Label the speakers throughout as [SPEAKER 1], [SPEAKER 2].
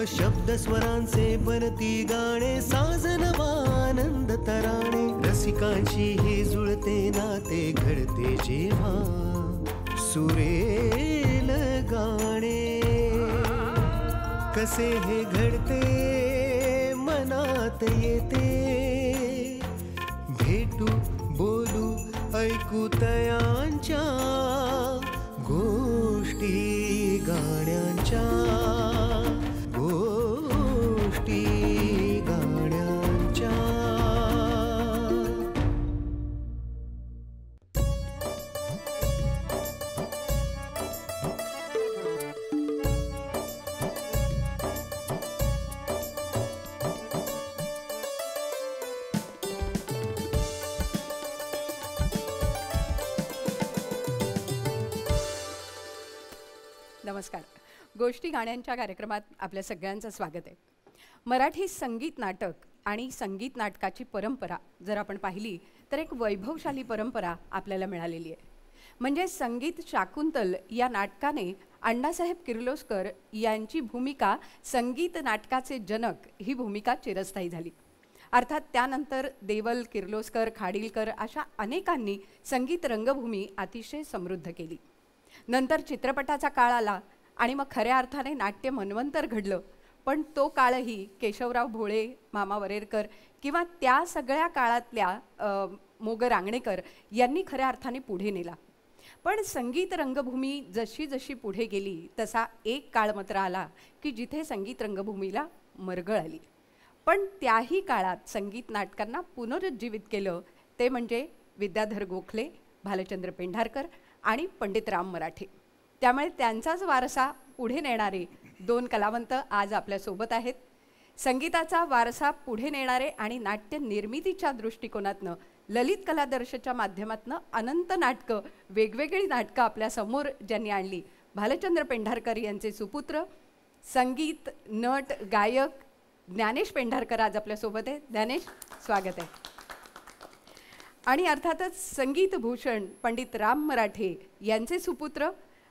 [SPEAKER 1] शब्द स्वरांचे बनती गाणे, साजनवानंद तराणे, रसिकांची ही जुळते नाते घडते जेव्हा सुरेल गाणे. कसे हे घडते मनात येते, भेटू बोलू ऐकू तयांच्या गोष्टी गाण्यांच्या, गोष्टी गाण्यांच्या.
[SPEAKER 2] नमस्कार. गोष्टी गाण्यांच्या कार्यक्रमात आपल्या सगळ्यांचं स्वागत आहे. मराठी संगीत नाटक आणि संगीत नाटकाची परंपरा जर आपण पाहिली तर एक वैभवशाली परंपरा आपल्याला मिळालेली आहे. म्हणजे संगीत शाकुंतल या नाटकाने अण्णासाहेब किर्लोस्कर यांची भूमिका संगीत नाटकाचे जनक ही भूमिका चिरस्थायी झाली. अर्थात त्यानंतर देवल, किर्लोस्कर, खाडीलकर अशा अनेकांनी संगीत रंगभूमी अतिशय समृद्ध केली. नंतर चित्रपटाचा काळ आला आणि मग खऱ्या अर्थाने नाट्य मन्वंतर घडलं. पण तो काळही केशवराव भोळे, मामा वरेरकर किंवा त्या सगळ्या काळातल्या मोग रांगणेकर यांनी खऱ्या अर्थाने पुढे नेला. पण संगीत रंगभूमी जशी जशी पुढे गेली तसा एक काळ मात्र आला की जिथे संगीत रंगभूमीला मरगळ आली. पण त्याही काळात संगीत नाटकांना पुनरुज्जीवित केलं ते म्हणजे विद्याधर गोखले, भालचंद्र पेंढारकर आणि पंडित राम मराठे. त्यामुळे त्यांचाच वारसा पुढे नेणारे दोन कलावंत आज आपल्यासोबत आहेत. संगीताचा वारसा पुढे नेणारे आणि नाट्य निर्मितीच्या दृष्टिकोनातनं ललित कलादर्शच्या माध्यमातनं अनंत नाटकं, वेगवेगळी नाटकं आपल्यासमोर ज्यांनी आणली, भालचंद्र पेंढारकर यांचे सुपुत्र, संगीत नट गायक ज्ञानेश पेंढारकर आज आपल्यासोबत आहेत. ज्ञानेश, स्वागत आहे. आणि अर्थातच संगीत भूषण पंडित राम मराठे यांचे सुपुत्र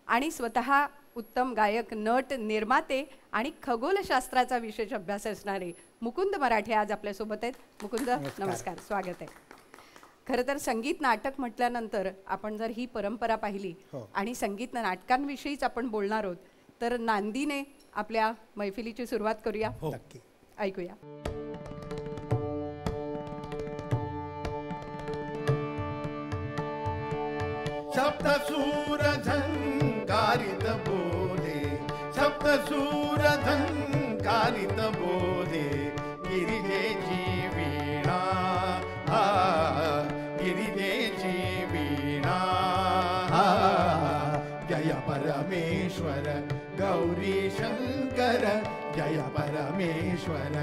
[SPEAKER 2] आणि स्वतः उत्तम गायक, नट, निर्माते आणि खगोलशास्त्राचा विशेष अभ्यास असणारे मुकुंद मराठे आज आपल्यासोबत आहेत. मुकुंद, नमस्कार, स्वागत आहे. खरं तर संगीत नाटक म्हटल्यानंतर आपण जर ही परंपरा पाहिली आणि संगीत नाटकांविषयीच आपण बोलणार आहोत तर नांदीने आपल्या मैफिलीची सुरुवात करूया. ऐकूया.
[SPEAKER 3] सप्तसूर झंकारित बोधे, सप्तसूर झंकारित बोधे, गिरिजेची वीणा, गिरिजेची वीणा. जय परमेश्वर गौरी शंकर, जय परमेश्वर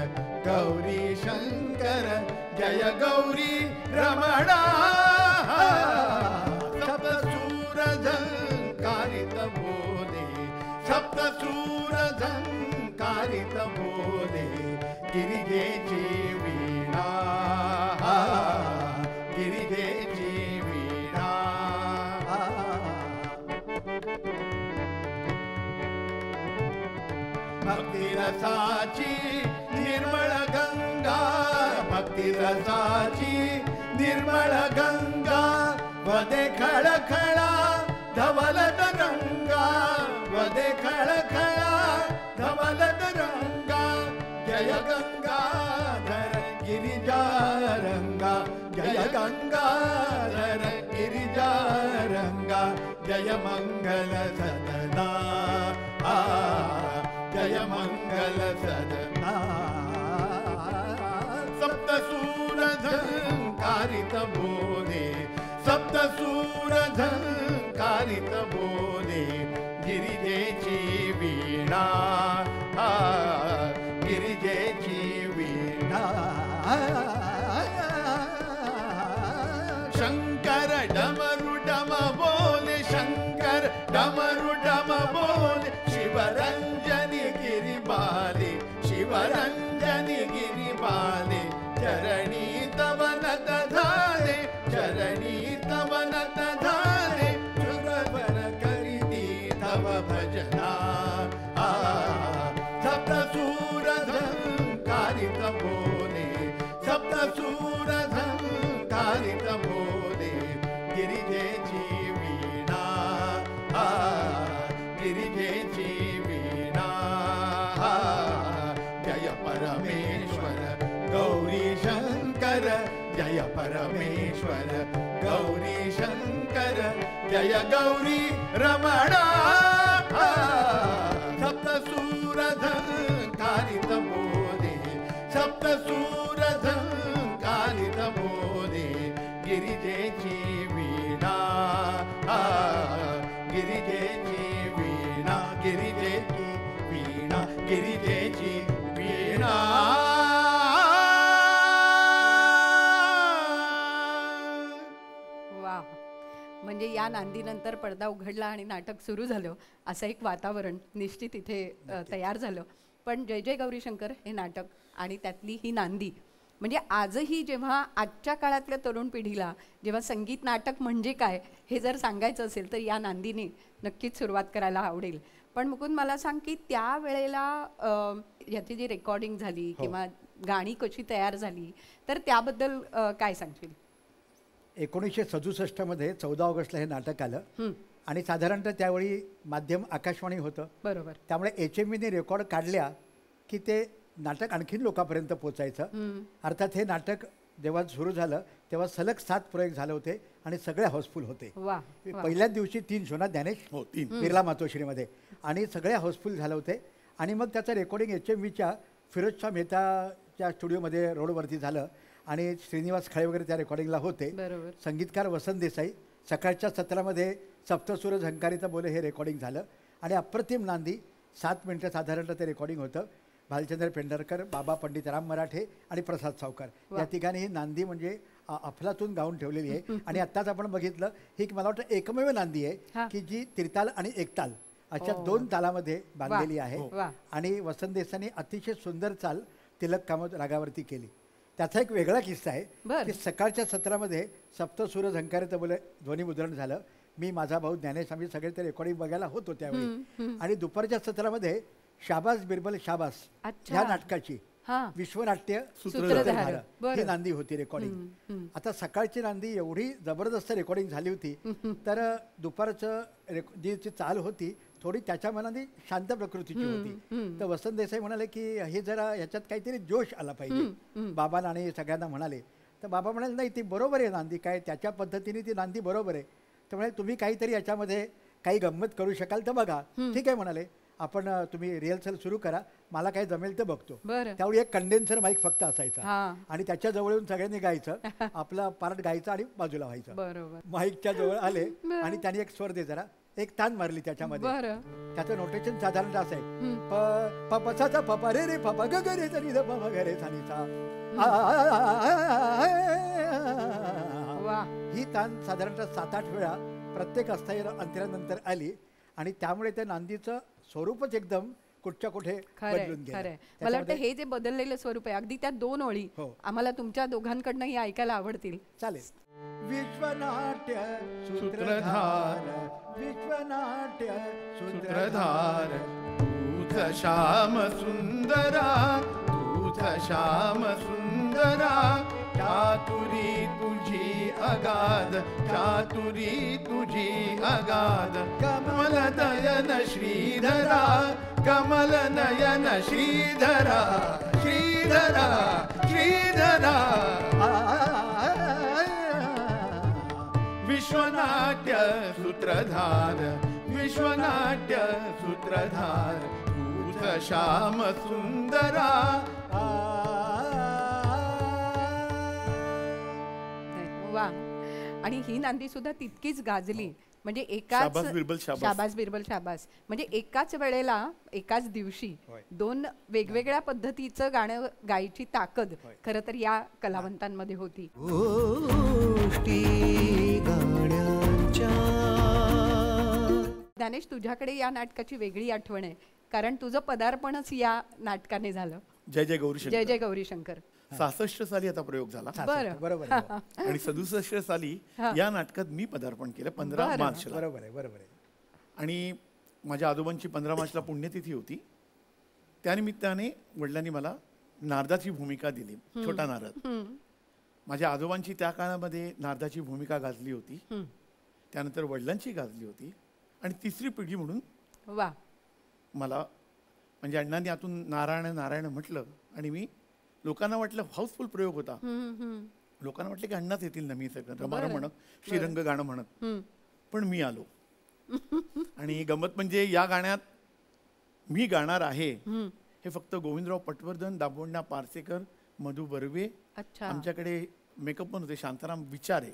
[SPEAKER 3] गौरी शंकर, जय गौरी रमणा. सप्तसूर झंकारित बोधे, सप्तसूर झंकारित बोधे, गिरिजेची वीणा, गिरिजेची वीणा. भक्तिरसाची निर्मळ गंगा, भक्तिरसाची निर्मळ गंगा, वदे खळखळा धवल तरंगा, वदे खळखळा धवल तरंगा. जय गंगाधर गिरिजा रंगा, जय गंगाधर गिरिजा रंगा, जय मंगल सदना, जय मंगल सदना. सप्तसूर झंकारित बोधे, सप्तसूर झंकारित बोधे, गिरिजेची वीणा, गिरिजेची वीणा. शंकर डमरू डम बोले, शंकर डमरू डम बोले, शिवरंजनी गिरिबाले, शिवरंजनी गिरिबाले, चरणी तव सप्तसूरझंकारित बोले गिरिजेची वीणा गिरिजेची वीणा जय परमेश्वर गौरी शंकर जय परमेश्वर गौरी शंकर जय गौरी रमणा सप्तसूरझंकारित बोले सप्तसूरझंकारित बोले गिरिजेची वीणा गिरिजेची वीणा गिरिजेची वीणा गिरिजेची वीणा
[SPEAKER 2] वा, म्हणजे या नांदीनंतर पडदा उघडला आणि नाटक सुरू झालं असं एक वातावरण निश्चित इथे तयार झालं. पण जय जय गौरी शंकर हे नाटक आणि त्यातली ही नांदी म्हणजे आजही जेव्हा आजच्या काळातल्या तरुण पिढीला जेव्हा संगीत नाटक म्हणजे काय हे जर सांगायचं असेल तर या नांदीने नक्कीच सुरुवात करायला आवडेल. पण मुकुंद मला सांग की त्या वेळेला याची जी रेकॉर्डिंग झाली किंवा गाणी कशी तयार झाली तर त्याबद्दल काय सांगशील?
[SPEAKER 4] 1967 मध्ये 14 ऑगस्टला हे नाटक आलं आणि साधारणतः त्यावेळी माध्यम आकाशवाणी होतं.
[SPEAKER 2] बरोबर.
[SPEAKER 4] त्यामुळे HMVने रेकॉर्ड काढल्या की ते नाटक आणखीन लोकांपर्यंत पोचायचं. अर्थात हे नाटक जेव्हा सुरू झालं तेव्हा सलग 7 प्रयोग झाले होते आणि सगळे हाऊसफुल होते. पहिल्याच दिवशी 3 शो ना ज्ञानेश बिर्ला मातोश्रीमध्ये आणि सगळे हाऊसफुल झाले होते. आणि मग त्याचं रेकॉर्डिंग HMVच्या फिरोजशाह मेहताच्या स्टुडिओमध्ये रोडवरती झालं आणि श्रीनिवास खळे वगैरे त्या रेकॉर्डिंगला होते. संगीतकार वसंत देसाई. सकाळच्या सत्रामध्ये सप्तसूर झंकारिता बोले हे रेकॉर्डिंग झालं आणि अप्रतिम नांदी 7 मिनिटं साधारणतः ते रेकॉर्डिंग होतं. भालचंद्र पेंढारकर, बाबा पंडित राम मराठे आणि प्रसाद सावकार या ठिकाणी ही नांदी म्हणजे अफलातून गाऊन ठेवलेली आहे. आणि आत्ताच आपण बघितलं ही मला वाटतं एकमेव नांदी आहे की जी त्रिताल आणि एकताल अशा 2 तालामध्ये बांधलेली आहे. आणि वसंत देसाईंनी अतिशय सुंदर चाल तिलक कामत रागावरती केली. त्याचा एक वेगळा किस्सा आहे की सकाळच्या सत्रामध्ये सप्तसूर झंकारित बोले ध्वनिमुद्रण झालं. मी, माझा भाऊ ज्ञानेश आम्ही सगळे ते रेकॉर्डिंग बघायला होतो त्यावेळी. आणि दुपारच्या सत्रामध्ये शाबास बिरबल शाबास ह्या नाटकाची विश्वनाट्य सूत्रधार ही नांदी होती रेकॉर्डिंग. आता सकाळची नांदी एवढी जबरदस्त रेकॉर्डिंग झाली होती तर दुपारचं जी चाल होती थोडी त्याच्या मनाने शांत प्रकृतीची होती. तर वसंत देसाई म्हणाले की हे जरा ह्याच्यात काहीतरी जोश आला पाहिजे. बाबांना आणि सगळ्यांना म्हणाले. तर बाबा म्हणाले नाही ती बरोबर आहे नांदी, काय त्याच्या पद्धतीने ती नांदी बरोबर आहे. तर म्हणाले तुम्ही काहीतरी याच्यामध्ये काही गंमत करू शकाल तर बघा. ठीक आहे म्हणाले, आपण तुम्ही रिहर्सल सुरू करा, मला काय जमेल तर बघतो. त्यावेळी एक कंडेन्सर माईक फक्त असायचा आणि त्याच्या जवळ येऊन सगळ्यांनी गायचं, आपला पार्ट गायचा आणि बाजूला व्हायचं. माईकच्या जवळ आले आणि त्यांनी एक स्वर दे जरा एक तान मारली त्याच्यामध्ये. त्याचं नोटेशन साधारणतः असं आहे पपसाचा पपा रे रे पपा ग ग रे सा ग ग रे सा नी सा. ही तान साधारणतः 7-8 वेळा प्रत्येक अंतरानंतर आली आणि त्यामुळे त्या नांदीचं स्वरूपच एकदम कुठच्या कुठे बदलून गेलं.
[SPEAKER 2] मला वाटतं हे जे बदललेलं स्वरूप आहे अगदी त्या 2 ओळी आम्हाला तुमच्या दोघांकडनंही ऐकायला आवडतील.
[SPEAKER 4] चालेल. विश्वनाट्य सूत्रधार विश्वनाट्य सूत्रधार
[SPEAKER 3] तूच श्याम सुंदरा तूच श्याम सुंदरा चातुरी तुझी अगाध चातुरी तुझी अगाध कमल नयन श्रीधरा कमल नयन श्रीधरा श्रीधरा श्रीधरा विश्वनाट्य सूत्रधार विश्वनाट्य सूत्रधार तूच श्याम सुंदरा.
[SPEAKER 2] वा. आणि ही नांदी सुद्धा तितकीच गाजली. म्हणजे एकाच शाबास बिरबल शाबास म्हणजे एकाच वेळेला एकाच दिवशी 2 वेगवेगळ्या पद्धतीचं गाणं गायची ताकद खरं तर या कलावंतांमध्ये होती. ज्ञानेश, तुझ्याकडे या नाटकाची वेगळी आठवण आहे कारण तुझं पदार्पणच या नाटकाने झालं.
[SPEAKER 3] जय जय गौरी शंकर.
[SPEAKER 2] जय जय गौरी शंकर
[SPEAKER 3] 66 साली आता प्रयोग झाला.
[SPEAKER 4] बरोबर.
[SPEAKER 3] आणि 67 साली या नाटकात मी पदार्पण केलं 15 मार्चला.
[SPEAKER 4] बरोबर आहे, बरोबर आहे.
[SPEAKER 3] आणि माझ्या आजोबांची 15 मार्चला पुण्यतिथी होती. त्यानिमित्ताने वडिलांनी मला नारदाची भूमिका दिली, छोटा नारद. माझ्या आजोबांची त्या काळामध्ये नारदाची भूमिका गाजली होती,
[SPEAKER 2] हं.
[SPEAKER 3] त्यानंतर वडिलांची गाजली होती, आणि तिसरी पिढी म्हणून
[SPEAKER 2] वा.
[SPEAKER 3] मला म्हणजे अण्णांनी आतून नारायण नारायण म्हटलं आणि मी लोकांना वाटलं हाऊसफुल प्रयोग होता.
[SPEAKER 2] हं, हं,
[SPEAKER 3] लोकांना वाटलं की अण्णाच येतील ना, मी सगळं रमारम
[SPEAKER 2] बरं.
[SPEAKER 3] म्हणत, श्रीरंग गाणं म्हणत,
[SPEAKER 2] हं.
[SPEAKER 3] पण मी आलो. आणि गंमत म्हणजे या गाण्यात मी गाणार आहे
[SPEAKER 2] हं.
[SPEAKER 3] हे फक्त गोविंदराव पटवर्धन, दाभोळण्या पारसेकर, मधु बर्वे,
[SPEAKER 2] अच्छा.
[SPEAKER 3] आमच्याकडे मेकअप पण होते शांताराम विचारे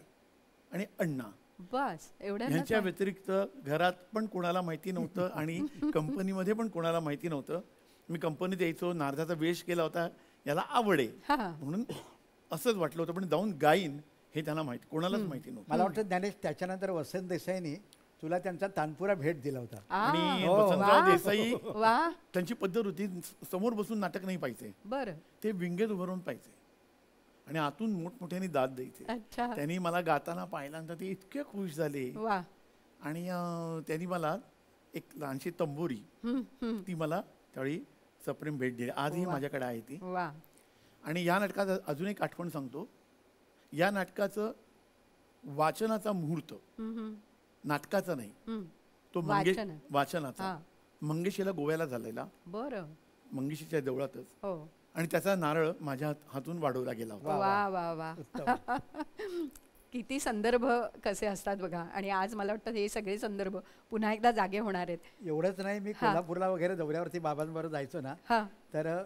[SPEAKER 3] आणि अण्णा.
[SPEAKER 2] बस एवढ्या
[SPEAKER 3] यांच्या व्यतिरिक्त घरात पण कोणाला माहिती नव्हतं आणि कंपनीमध्ये पण कोणाला माहिती नव्हतं. मी कंपनीत यायचो, नारदाचा वेश केला होता, याला आवडे म्हणून असंच वाटलं होतं, पण जाऊन गाईन हे त्यांना माहिती, कोणालाच माहिती नव्हतं.
[SPEAKER 4] मला वाटतं ज्ञानेश त्याच्यानंतर वसंत देसाईंनी तुला त्यांचा तानपुरा भेट दिला होता.
[SPEAKER 3] आणि
[SPEAKER 2] वा.
[SPEAKER 3] वसंतराव देसाई
[SPEAKER 2] वा.
[SPEAKER 3] त्यांची पद्धत होती, समोर बसून नाटक नाही पाहिजे,
[SPEAKER 2] बरं.
[SPEAKER 3] ते विंगेत उभं राहून पाहिजे आणि आतून मोठमोठ्याने दाद द्यायचे.
[SPEAKER 2] अच्छा.
[SPEAKER 3] त्यांनी मला गाताना पाहिल्यानंतर ते इतके खुश झाले.
[SPEAKER 2] वा.
[SPEAKER 3] आणि त्यांनी मला एक लहानशी तंबोरी,
[SPEAKER 2] हं, हं.
[SPEAKER 3] ती मला त्यावेळी सप्रेम भेट दिली, आजही
[SPEAKER 2] वा.
[SPEAKER 3] माझ्याकडे आहे ती.
[SPEAKER 2] वा.
[SPEAKER 3] आणि या नाटकात अजून एक आठवण सांगतो. या नाटकाचं वाचनाचा मुहूर्त,
[SPEAKER 2] हं, हं.
[SPEAKER 3] नाटकाचा नाही,
[SPEAKER 2] हं.
[SPEAKER 3] तो
[SPEAKER 2] वाचन.
[SPEAKER 3] वाचनाचा
[SPEAKER 2] हां.
[SPEAKER 3] मंगेशीला गोव्याला झालेला,
[SPEAKER 2] बरं.
[SPEAKER 3] मंगेशीच्या देवळातच,
[SPEAKER 2] हो.
[SPEAKER 3] आणि त्याचा नारळ माझ्या हातून वाढवला गेला होता.
[SPEAKER 2] वा वा वा. किती संदर्भ कसे असतात बघा. आणि आज मला वाटतं हे सगळे संदर्भ पुन्हा एकदा जागे होणार आहेत.
[SPEAKER 4] एवढंच नाही, मी
[SPEAKER 2] हा.
[SPEAKER 4] कोल्हापूरला वगैरे दौऱ्यावरती बाबांबरोबर जायचो ना,
[SPEAKER 2] हा.
[SPEAKER 4] तर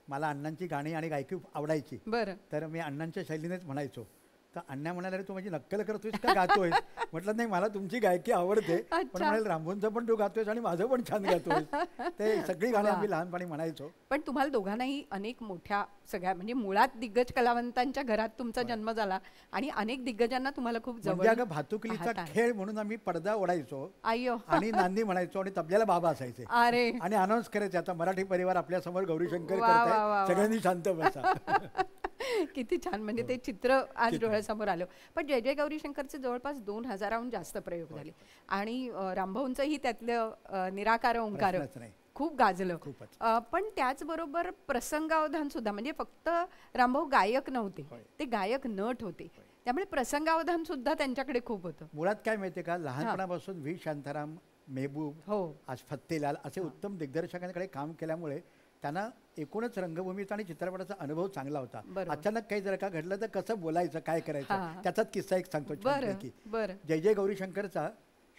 [SPEAKER 4] मला अण्णांची गाणी आणि गायकी आवडायची.
[SPEAKER 2] बरं.
[SPEAKER 4] तर मी अण्णांच्या शैलीनेच म्हणायचो. तर अण्णा म्हणाले, "अरे तू माझी नक्कल करतोयस का गातोयस?" म्हटलं, "नाही, मला तुमची गायकी आवडते, पण
[SPEAKER 2] अच्छा.
[SPEAKER 4] म्हणाले रामभूंचं पण तू गातोयस आणि माझं पण छान गातोयस." ते सगळी गाणी
[SPEAKER 2] वा.
[SPEAKER 4] आम्ही लहानपणी म्हणायचो.
[SPEAKER 2] पण तुम्हाला दोघांनाही अनेक मोठ्या सगळ्या म्हणजे मुळात दिग्गज कलावंतांच्या घरात तुमचा जन्म झाला आणि अनेक दिग्गजांना तुम्हाला खूप
[SPEAKER 4] म्हणजे
[SPEAKER 2] जवळ
[SPEAKER 4] अगं भातुकलीचा खेळ म्हणून आम्ही पडदा ओढायचो
[SPEAKER 2] अय्यो.
[SPEAKER 4] आणि नांदी म्हणायचो आणि तबल्याला बाबा असायचे
[SPEAKER 2] अरे.
[SPEAKER 4] आणि अनाऊन्स करायचे, "आता मराठी परिवार आपल्या समोर गौरीशंकर
[SPEAKER 2] वा, वा, वा,
[SPEAKER 4] करताय,
[SPEAKER 2] वा.
[SPEAKER 4] सगळ्यांनी शांत बसा."
[SPEAKER 2] किती छान. म्हणजे ते चित्र आज डोळ्यासमोर आलं. पण जय जय गौरीशंकरचे जवळपास 2000हून जास्त प्रयोग झाले आणि रामभाऊंचंही त्यातलं निराकार ओंकार
[SPEAKER 4] प्रश्नच नाही.
[SPEAKER 2] खूप गाजलं.
[SPEAKER 4] खूपच.
[SPEAKER 2] पण त्याचबरोबर प्रसंगावधान सुद्धा, म्हणजे फक्त रामभाऊ गायक नव्हते, ते गायक नट होते, त्यामुळे प्रसंगावधान सुद्धा त्यांच्याकडे खूप होतं.
[SPEAKER 4] मुळात काय माहितीये का, लहानपणापासून व्ही शांताराम, मेहबूब,
[SPEAKER 2] हो.
[SPEAKER 4] आज फत्तेलाल असे उत्तम दिग्दर्शकांकडे काम केल्यामुळे त्यांना एकूणच रंगभूमीचा आणि चित्रपटाचा अनुभव चांगला होता.
[SPEAKER 2] बरोबर.
[SPEAKER 4] अचानक काही जर का घडलं तर कसं बोलायचं, काय करायचं,
[SPEAKER 2] हा.
[SPEAKER 4] त्याचाच किस्सा एक सांगतो
[SPEAKER 2] बरं.
[SPEAKER 4] छानपैकी.
[SPEAKER 2] बरं.
[SPEAKER 4] जय जय गौरीशंकरचा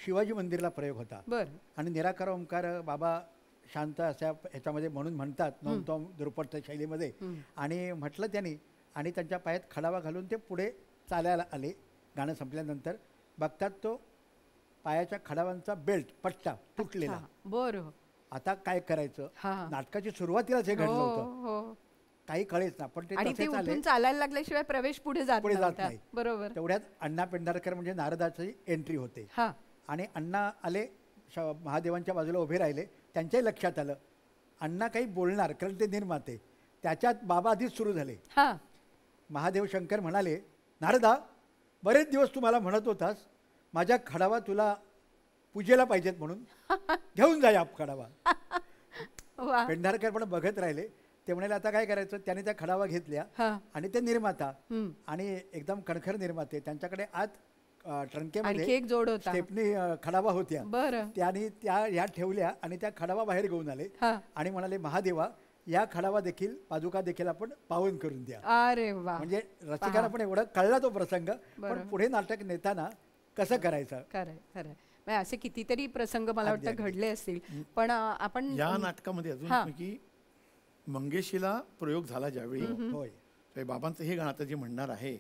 [SPEAKER 4] शिवाजी मंदिरला प्रयोग होता
[SPEAKER 2] बरं.
[SPEAKER 4] आणि निराकार ओंकार बाबा शांत अशा ह्याच्यामध्ये म्हणून म्हणतात, नोमतोम दुर्पट शैलीमध्ये, आणि म्हटलं त्यांनी, आणि त्यांच्या पायात खडावा घालून ते पुढे चालायला आले. गाणं संपल्यानंतर बघतात तो पायाच्या खडावांचा बेल्ट पट्टा तुटलेला.
[SPEAKER 2] अच्छा. बरं.
[SPEAKER 4] आता काय करायचं,
[SPEAKER 2] हा.
[SPEAKER 4] नाटकाची सुरुवातीलाच हे घडलं
[SPEAKER 2] हो,
[SPEAKER 4] होतं,
[SPEAKER 2] हो.
[SPEAKER 4] काही कळेच ना, पण ते
[SPEAKER 2] आणि ते
[SPEAKER 4] तसेच आले,
[SPEAKER 2] उठून चालायला लागल्याशिवाय प्रवेश पुढे जात
[SPEAKER 4] पुढे जात
[SPEAKER 2] नव्हता.
[SPEAKER 4] नाही.
[SPEAKER 2] बरोबर.
[SPEAKER 4] तेवढ्यात अण्णा पेंढारकर म्हणजे नारदाची एंट्री होते
[SPEAKER 2] हा.
[SPEAKER 4] आणि अण्णा आले, महादेवांच्या बाजूला उभे राहिले. त्यांच्याही लक्षात आलं अण्णा काही बोलणार, कारण ते निर्माते. त्याच्यात बाबा आधीच सुरू झाले.
[SPEAKER 2] हा.
[SPEAKER 4] महादेव शंकर म्हणाले, "नारदा, बरेच दिवस तुम्हाला म्हणत होतास माझ्या खडावा तुला पूजेला पाहिजेत म्हणून, घेऊन जा या खडावा."
[SPEAKER 2] वा.
[SPEAKER 4] पेंढारकर पण बघत राहिले. ते म्हणाले, "आता काय करायचं?" त्याने त्या खडावा घेतल्या
[SPEAKER 2] हा.
[SPEAKER 4] आणि ते निर्माता
[SPEAKER 2] हम्म.
[SPEAKER 4] आणि एकदम कणखर निर्माते, त्यांच्याकडे आत
[SPEAKER 2] आणखी
[SPEAKER 4] ट्रंकेमध्ये
[SPEAKER 2] एक जोड होता.
[SPEAKER 4] स्टेपनी खडावा होत्या.
[SPEAKER 2] बरं.
[SPEAKER 4] त्याने त्या ह्या ठेवल्या आणि त्या खडावा बाहेर घेऊन आले
[SPEAKER 2] हा.
[SPEAKER 4] आणि म्हणाले, "महादेवा, या खडावा देखील, पादुका देखील आपण पावन करून द्या."
[SPEAKER 2] अरे वा.
[SPEAKER 4] म्हणजे रसिकांना पण एवढं कळला तो प्रसंग,
[SPEAKER 2] बरं.
[SPEAKER 4] पण पुढे नाटक नेताना कसं करायचं.
[SPEAKER 2] खरंय खरंय. म्हणजे असे कितीतरी प्रसंग मला
[SPEAKER 4] अगदी,
[SPEAKER 2] वाटतं
[SPEAKER 4] अगदी.
[SPEAKER 2] घडले असतील. पण आपण
[SPEAKER 3] या नाटकामध्ये अजून
[SPEAKER 2] हा.
[SPEAKER 3] की मंगेशीला प्रयोग झाला ज्यावेळी,
[SPEAKER 4] होय.
[SPEAKER 3] तर बाबांचं हे गाणं आता जे म्हणणार आहे,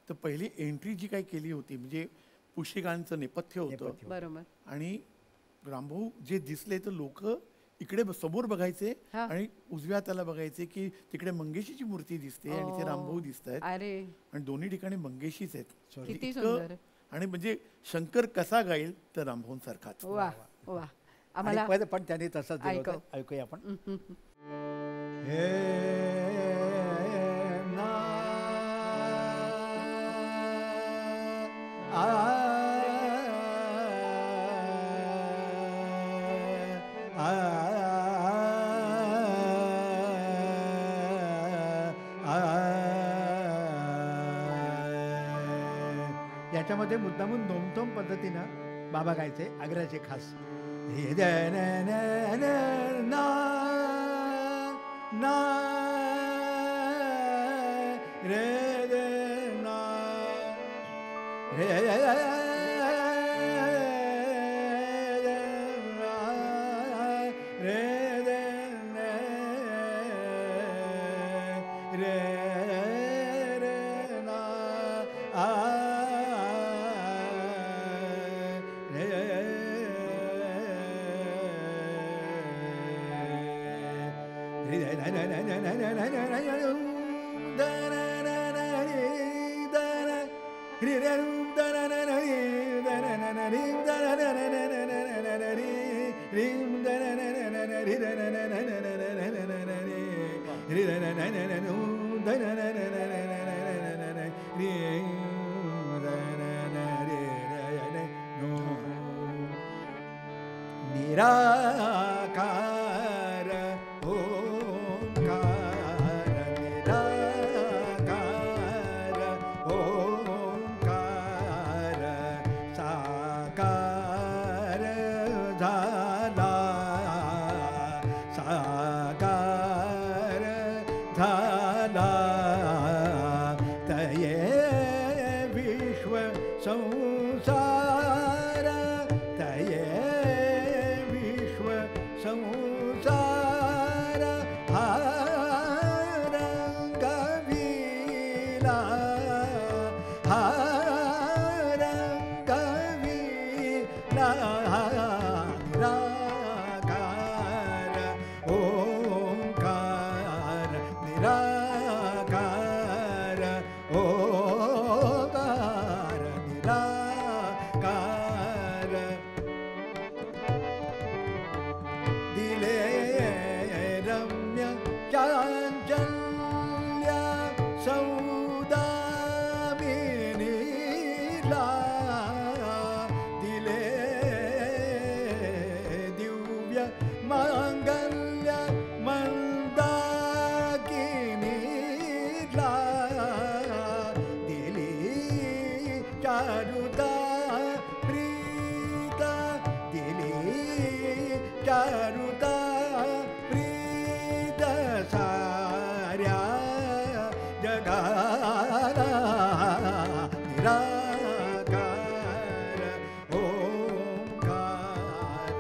[SPEAKER 3] तर पहिली एंट्री जी काही केली होती म्हणजे पुष्यगांचं नेपथ्य होतं,
[SPEAKER 2] बरोबर.
[SPEAKER 3] आणि रामभाऊ जे दिसले तर लोक इकडे समोर बघायचे
[SPEAKER 2] हा.
[SPEAKER 3] आणि उजव्या त्याला बघायचे की तिकडे मंगेशीची मूर्ती दिसते आणि इथे रामभाऊ दिसत आहेत,
[SPEAKER 2] अरे
[SPEAKER 3] आणि दोन्ही ठिकाणी मंगेशीच आहेत. म्हणजे
[SPEAKER 2] किती
[SPEAKER 3] इतकं-
[SPEAKER 2] सुंदर.
[SPEAKER 3] आणि म्हणजे शंकर कसा गाईल तर रामभाऊंसारखाच.
[SPEAKER 2] वा वा.
[SPEAKER 4] आणि
[SPEAKER 2] आम्हाला
[SPEAKER 4] पद पण त्यांनी तसंच दिलं होतं.
[SPEAKER 2] ऐकव.
[SPEAKER 4] ऐकूया आपण.
[SPEAKER 1] हे ना
[SPEAKER 4] याच्यामध्ये मुद्दामून दोमतोम पद्धतीनं बाबा गायचे आग्र्याचे खास ना रे ना रे निराकार ओंकार निराकार ओंकार साकार झाला साकार झाला तये विश्व संसार तये संसार हा रंगविला हा रंगविला निराकार ओंकार निराकार ओंकार निराकार दिले रम्य चांचल्य सौदामिनीला दिले दिव्य मांगल्य मंदाकिनीला दिली चारुता प्रीता दिली चारुता प्रीत साऱ्या जगाला निराकार ओंकार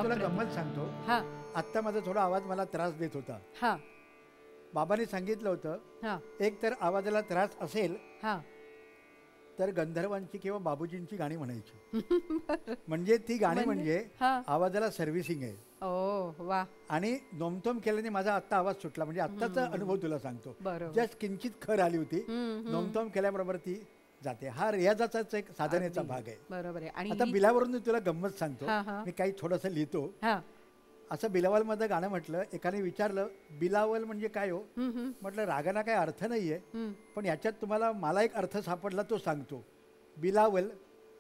[SPEAKER 4] तुला गंमत सांगतो.
[SPEAKER 2] हा
[SPEAKER 4] आत्ता माझा थोडा आवाज मला त्रास देत होता.
[SPEAKER 2] हा
[SPEAKER 4] बाबांनी सांगितलं होतं
[SPEAKER 2] हा
[SPEAKER 4] एक तर आवाजाला त्रास असेल
[SPEAKER 2] हा
[SPEAKER 4] तर गंधर्वांची किंवा बाबूजींची गाणी म्हणायची. म्हणजे ती गाणी म्हणजे
[SPEAKER 2] हा.
[SPEAKER 4] आवाजाला सर्व्हिसिंग आहे.
[SPEAKER 2] ओ वा.
[SPEAKER 4] आणि नोमतोम केल्याने माझा आत्ता आवाज सुटला. म्हणजे आत्ताचा अनुभव तुला सांगतो. जस्ट किंचित खर आली होती. नोमतोम केल्याबरोबर ती जाते. हा रियाजाचाच एक साधनेचा भाग आहे.
[SPEAKER 2] बरोबर आहे. आणि
[SPEAKER 4] आता बिलावरून मी तुला गंमत सांगतो. मी काही थोडंसं लिहितो. असं बिलावलमध्ये गाणं म्हटलं, एकाने विचारलं बिलावल म्हणजे काय हो? म्हटलं रागाना काही अर्थ नाहीये, पण याच्यात तुम्हाला मला एक अर्थ सापडला तो सांगतो. बिलावल,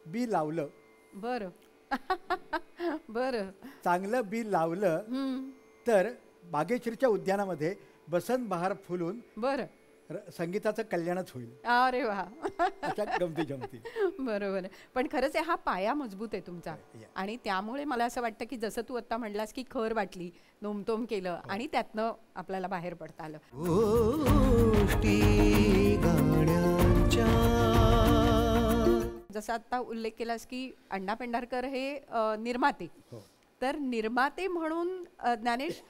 [SPEAKER 4] बी लावलं.
[SPEAKER 2] बरं. बरं.
[SPEAKER 4] चांगलं बी लावलं तर बागेश्वरीच्या उद्यानामध्ये बसंत बहार फुलून
[SPEAKER 2] बरं.
[SPEAKER 4] संगीताचं कल्याणच होईल.
[SPEAKER 2] अरे वा.
[SPEAKER 4] अशा गमती जमती.
[SPEAKER 2] बरोबर आहे. पण खरंच आहे, हा पाया मजबूत आहे तुमचा.
[SPEAKER 4] या.
[SPEAKER 2] आणि त्यामुळे मला असं वाटतं की जसं तू आता म्हणलास की खर वाटली, नोमतोम केलं आणि त्यातनं आपल्याला बाहेर पडता आलं.
[SPEAKER 1] गोष्टी गाण्यांच्या.
[SPEAKER 2] जसं आता उल्लेख केलास की अण्णा पेंढारकर हे निर्माते.
[SPEAKER 4] हो.
[SPEAKER 2] तर निर्माते म्हणून ज्ञानेश,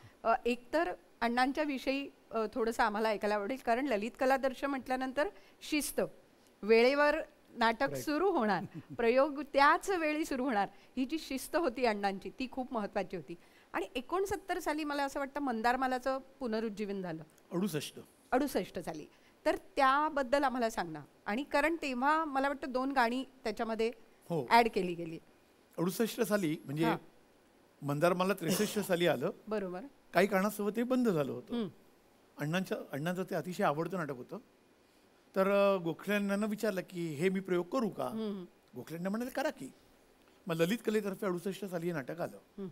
[SPEAKER 2] एकतर अण्णांच्या विषयी थोडंसं आम्हाला ऐकायला आवडेल, कारण ललित कलादर्श म्हटल्यानंतर शिस्त, वेळेवर नाटक सुरू होणार, प्रयोग त्याच वेळी सुरू होणार, ही जी शिस्त होती अण्णांची ती खूप महत्त्वाची होती. आणि 69 साली मला असं वाटतं मंदारमालाचं पुनरुज्जीवन झालं. 68 साली. तर त्याबद्दल आम्हाला सांग ना. आणि कारण तेव्हा मला वाटतं 2 गाणी त्याच्यामध्ये
[SPEAKER 3] हो.
[SPEAKER 2] ऍड केली गेली.
[SPEAKER 3] 68 साली म्हणजे
[SPEAKER 2] हां.
[SPEAKER 3] मंदारमाला 63 साली आलं.
[SPEAKER 2] बरोबर.
[SPEAKER 3] काही कारणास्तव ते बंद झालं होतं. अण्णांचं ते अतिशय आवडतं नाटक होतं. तर गोखल्यांना विचारलं की हे मी प्रयोग करू का? गोखल्यांना म्हणाले करा की. मग ललित कलेतर्फे 68 साली हे नाटक आलं.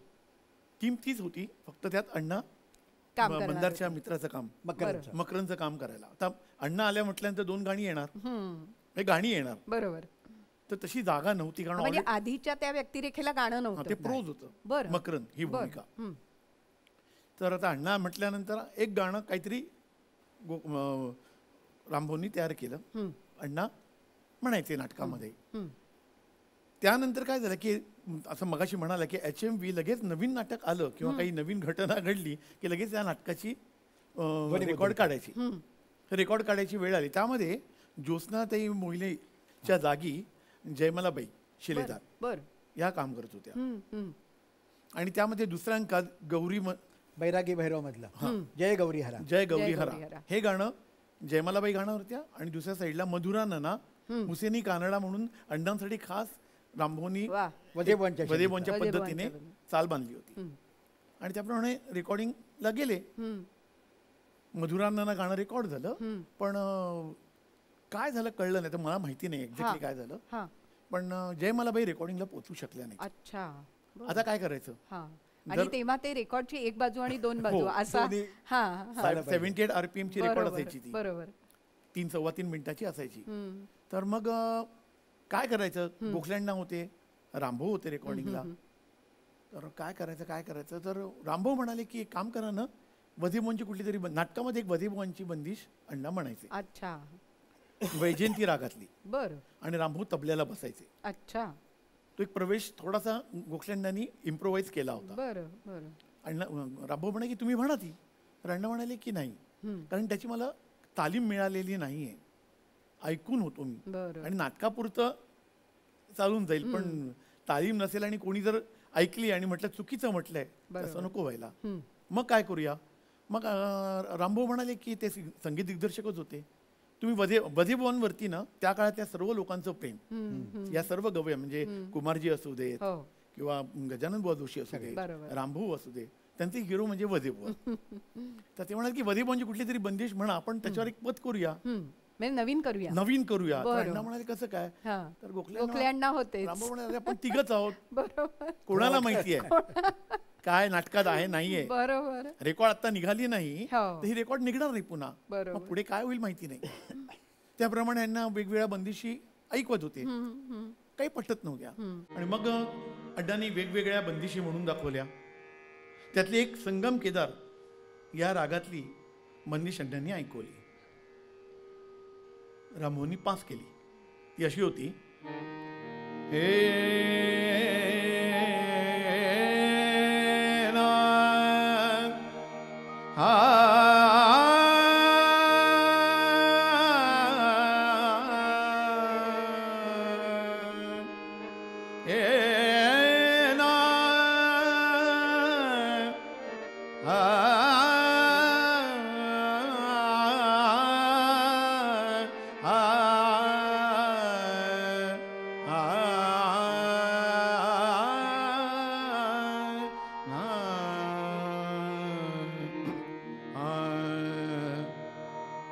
[SPEAKER 3] टीम तीच होती, फक्त त्यात अण्णा
[SPEAKER 2] काम करणार
[SPEAKER 3] मंदारच्या मित्राचं काम,
[SPEAKER 4] मकरंदचं.
[SPEAKER 3] मकरंदचं काम करायला. आता अण्णा आल्या म्हटल्यानंतर 2 गाणी येणार, हे गाणी येणार.
[SPEAKER 2] बरोबर.
[SPEAKER 3] तर तशी जागा नव्हती, कारण
[SPEAKER 2] म्हणजे आधीच्या त्या व्यक्तिरेखेला गाणं
[SPEAKER 3] ते
[SPEAKER 2] नव्हतं.
[SPEAKER 3] प्रोज होतं.
[SPEAKER 2] बरं.
[SPEAKER 3] मकरंद ही
[SPEAKER 2] बरं.
[SPEAKER 3] भूमिका. तर आता अण्णा म्हटल्यानंतर एक गाणं काहीतरी रामभाऊंनी तयार केलं. अण्णा म्हणायचे नाटकामध्ये. त्यानंतर काय झालं की असं मगाशी म्हणाला की HMV लगेच नवीन नाटक आलं किंवा काही नवीन घटना घडली की लगेच त्या नाटकाची रेकॉर्ड काढायची वेळ आली. त्यामध्ये ज्योत्स्नाताई मोहिलेच्या जागी जयमलाबाई शिलेदार
[SPEAKER 2] बरं.
[SPEAKER 3] या काम करत होत्या. आणि त्यामध्ये दुसऱ्या अंकात गौरी
[SPEAKER 4] बैरागी भैरव मधलं जय गौरी हरा.
[SPEAKER 3] जय गौरी
[SPEAKER 2] गौरी
[SPEAKER 3] हरा
[SPEAKER 2] हरा.
[SPEAKER 3] हे गाणं जयमलाबाई गाणं होत्या. आणि दुसऱ्या साईडला मधुरा नना हुसेनी कानडा म्हणून अण्णांसाठी खास रामभाऊंनी
[SPEAKER 2] वा.
[SPEAKER 4] वजेबोनच्या
[SPEAKER 3] वदेबोनच्या
[SPEAKER 2] वदेबोनच्या
[SPEAKER 3] पद्धतीने
[SPEAKER 2] पद्धतीने.
[SPEAKER 3] चाल बांधली होती. आणि त्याप्रमाणे रेकॉर्डिंगला गेले. मधुरा नना गाणं रेकॉर्ड झालं. पण काय झालं कळलं नाही, तर मला माहिती नाही एक्झॅक्टली काय झालं.
[SPEAKER 2] हां.
[SPEAKER 3] पण जयमलाबाई रेकॉर्डिंगला पोहोचू शकल्या नाही.
[SPEAKER 2] अच्छा.
[SPEAKER 3] आता काय करायचं?
[SPEAKER 2] हां. आणि तेव्हा ते रेकॉर्डची एक बाजू आणि 2 बाजू
[SPEAKER 3] हो,
[SPEAKER 2] असा.
[SPEAKER 4] दोन्ही
[SPEAKER 2] हां.
[SPEAKER 3] 78 RPM ची रेकॉर्ड असायची ती.
[SPEAKER 2] बरोबर.
[SPEAKER 3] 3-3.25 मिनिटाची असायची. तर मग काय करायचं? गोखल्यांना होते, रामभाऊ होते रेकॉर्डिंगला. तर काय करायचं? तर रामभाऊ म्हणाले की एक काम करा ना, वधेबोनची कुठली तरी नाटकामध्ये एक वधेबोनची बंदिश अण्णा म्हणायचे,
[SPEAKER 2] अच्छा.
[SPEAKER 3] वैजयंती रागातली.
[SPEAKER 2] बरं.
[SPEAKER 3] आणि रामभाऊ तबल्याला बसायचे.
[SPEAKER 2] अच्छा.
[SPEAKER 3] तो एक प्रवेश थोडासा गोखल्यांनी इम्प्रोवाइज केला होता.
[SPEAKER 2] बरं. बरं.
[SPEAKER 3] अण्णा रामभाऊ म्हणे की तुम्ही म्हणा ती. तर अण्णा म्हणाले की नाही, कारण त्याची मला तालीम मिळालेली नाहीये, ऐकून होतो मी.
[SPEAKER 2] बरं.
[SPEAKER 3] आणि नाटकापुरतं चालून जाईल, पण तालीम नसेल आणि कोणी जर ऐकली आणि म्हटलं चुकीचं म्हटलंय, तसं नको व्हायला. मग काय करूया? मग रामभाऊ म्हणाले की ते संगीत दिग्दर्शकच होते, तुम्ही वधेबोनवरती ना त्या काळातल्या सर्व लोकांचं प्रेम, या सर्व गवया म्हणजे कुमारजी असू देत
[SPEAKER 2] हो.
[SPEAKER 3] किंवा गजानन बुवा जोशी असू दे,
[SPEAKER 2] बरोबर.
[SPEAKER 3] रामभाऊ असू दे, त्यांचे हिरो म्हणजे वधेबुवा. तर ते म्हणाले की वधेबुवांची कुठली तरी बंदिश म्हणा, आपण त्याच्यावर एक पद करूया,
[SPEAKER 2] म्हणजे नवीन करूया.
[SPEAKER 3] तर
[SPEAKER 2] बरं.
[SPEAKER 3] अण्णा म्हणाले कसं काय?
[SPEAKER 2] हां.
[SPEAKER 3] तर
[SPEAKER 2] गोखल्यांना होते.
[SPEAKER 3] रामभाऊ म्हणाले आपण तिघच आहोत,
[SPEAKER 2] बरोबर.
[SPEAKER 3] कोणाला माहिती आहे काय नाटकात आहे नाहीये,
[SPEAKER 2] बरोबर.
[SPEAKER 3] रेकॉर्ड आता निघाली नाही
[SPEAKER 2] हो.
[SPEAKER 3] तर ही रेकॉर्ड निघणार नाही पुन्हा,
[SPEAKER 2] बरोबर.
[SPEAKER 3] मग पुढे काय होईल माहिती नाही. त्याप्रमाणे यांना वेगवेगळ्या बंदिशी ऐकवत होते, काही पटत नव्हत्या. आणि मग अड्डांनी वेगवेगळ्या बंदिशी म्हणून दाखवल्या. त्यातली एक संगम केदार या रागातली बंदिश अड्डांनी ऐकवली, रामभाऊंनी पास केली. ती अशी होती,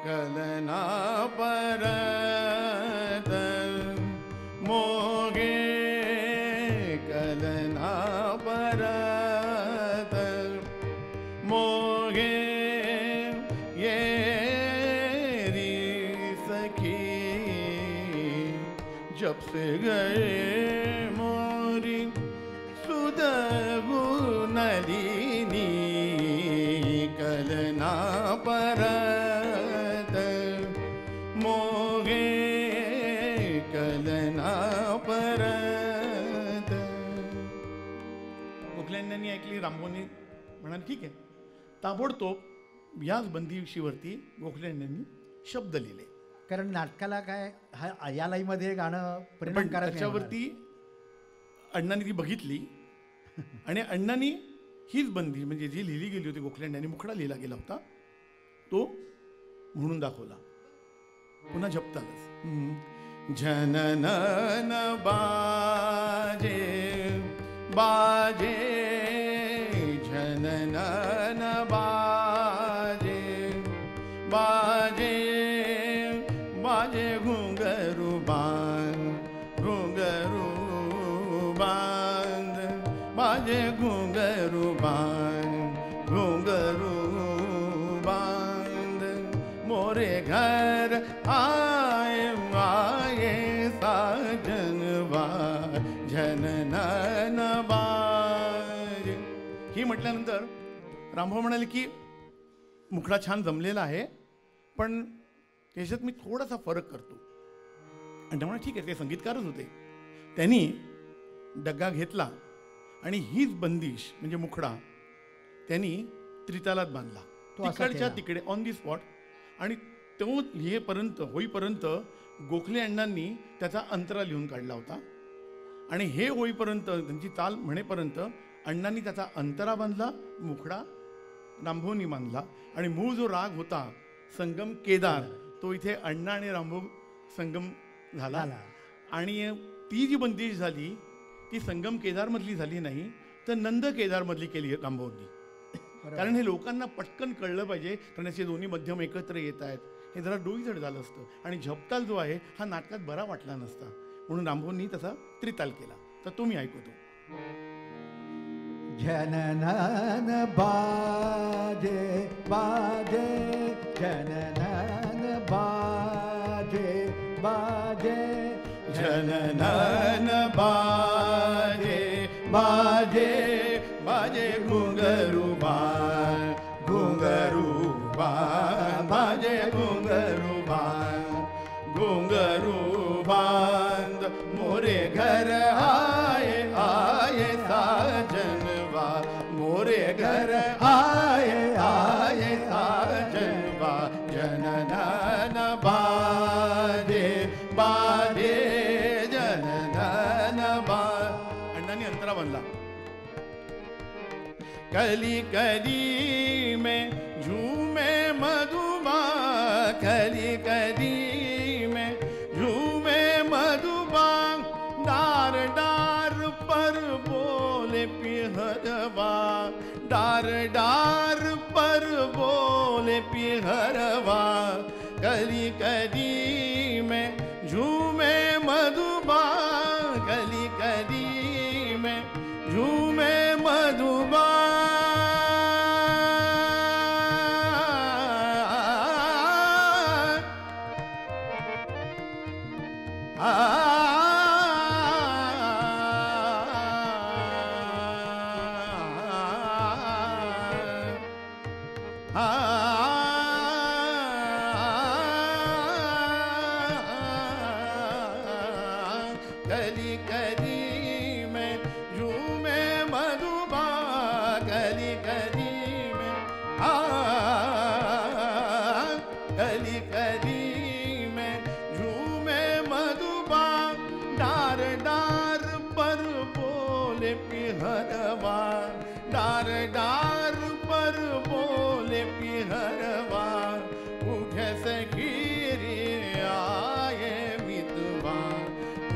[SPEAKER 3] कलना परत मोगे कलना परत मोगे ये री सखी जब से गए मोरी सुध गुनलिनी कलना परत मोगे कलना परत. गोखल्यांनी ऐकली. रामभाऊंनी म्हणाले ठीक आहे. ताबडतोब याच बंदिशीवरती गोखल्यांनी शब्द लिहिले.
[SPEAKER 4] कारण नाटकाला काय या लाईमध्ये गाणं
[SPEAKER 3] पण
[SPEAKER 4] परिणामकारक
[SPEAKER 3] त्याच्यावरती अण्णांनी ती बघितली आणि अण्णांनी हीच बंदी म्हणजे जी लिहिली गेली होती गोखल्यांनी मुखडा लिहिला गेला होता तो म्हणून दाखवला. पुन्हा झपतालच जननन बाजे बाजे जननन बाजे बाजे बाजे घुंगरू बांध घुंगरू बांध बाजे घुंगरू बांध घुंगरू बांध मोरे घर आए आए साजनवा जननन बाज. ही म्हटल्यानंतर रामभाऊ म्हणाले की मुखडा छान जमलेला आहे पण त्याच्यात मी थोडासा फरक करतो. आणि त्यामुळे ठीक आहे ते संगीतकारच होते. त्यांनी डग्गा घेतला आणि हीच बंदिश म्हणजे मुखडा त्यांनी त्रितालात बांधला तिकडच्या तिकडे ऑन दी स्पॉट. आणि तो लिहेपर्यंत होईपर्यंत गोखले अण्णांनी त्याचा अंतरा लिहून काढला होता आणि हे होईपर्यंत त्यांची ताल म्हणेपर्यंत अण्णांनी त्याचा अंतरा बांधला मुखडा रामभाऊंनी बांधला आणि मूळ जो राग होता संगम केदार तो इथे अण्णा आणि रामभाऊ संगम झाला. आणि ती जी बंदिश झाली ती संगम केदारमधली झाली नाही तर नंद केदारमधली केली रामभाऊंनी. कारण हे लोकांना पटकन कळलं पाहिजे कारण असे दोन्ही मध्यम एकत्र येत आहेत हे जरा डोईजड झालं असतं आणि झपताल जो आहे हा नाटकात बरा वाटला नसता म्हणून रामभाऊंनी तसा त्रिताल केला. तर तुम्ही ऐकतो.
[SPEAKER 4] जननन बाजे बाजे जननन बाजे बाजे
[SPEAKER 3] जननन बाजे बाजे बाजे घुंगरू बांध घुंगरू बांध बाजे घुंगरू बांध घुंगरू बांध मोरे घर आए आए साजनवा मोरे घर आए आए साजनवा जननन बाजे बाजे जननन बा. अण्णांनी अंतरा बांधला. कली कली में झूमे मधुबा कली कली में झूमे मधुबा डार डार पर बोले पिहरवा डार डार पर बोले पिहरवा कली कली में झूमे मधुबा कली कली में झूमे मधुबा कली कली में झूमे मधुबा कली कली में कली कली में झूमे मधुबा डार डार पर बोले पिहरवा डार डार पर बोले पिहरवा उठ सखीरी आए मितवा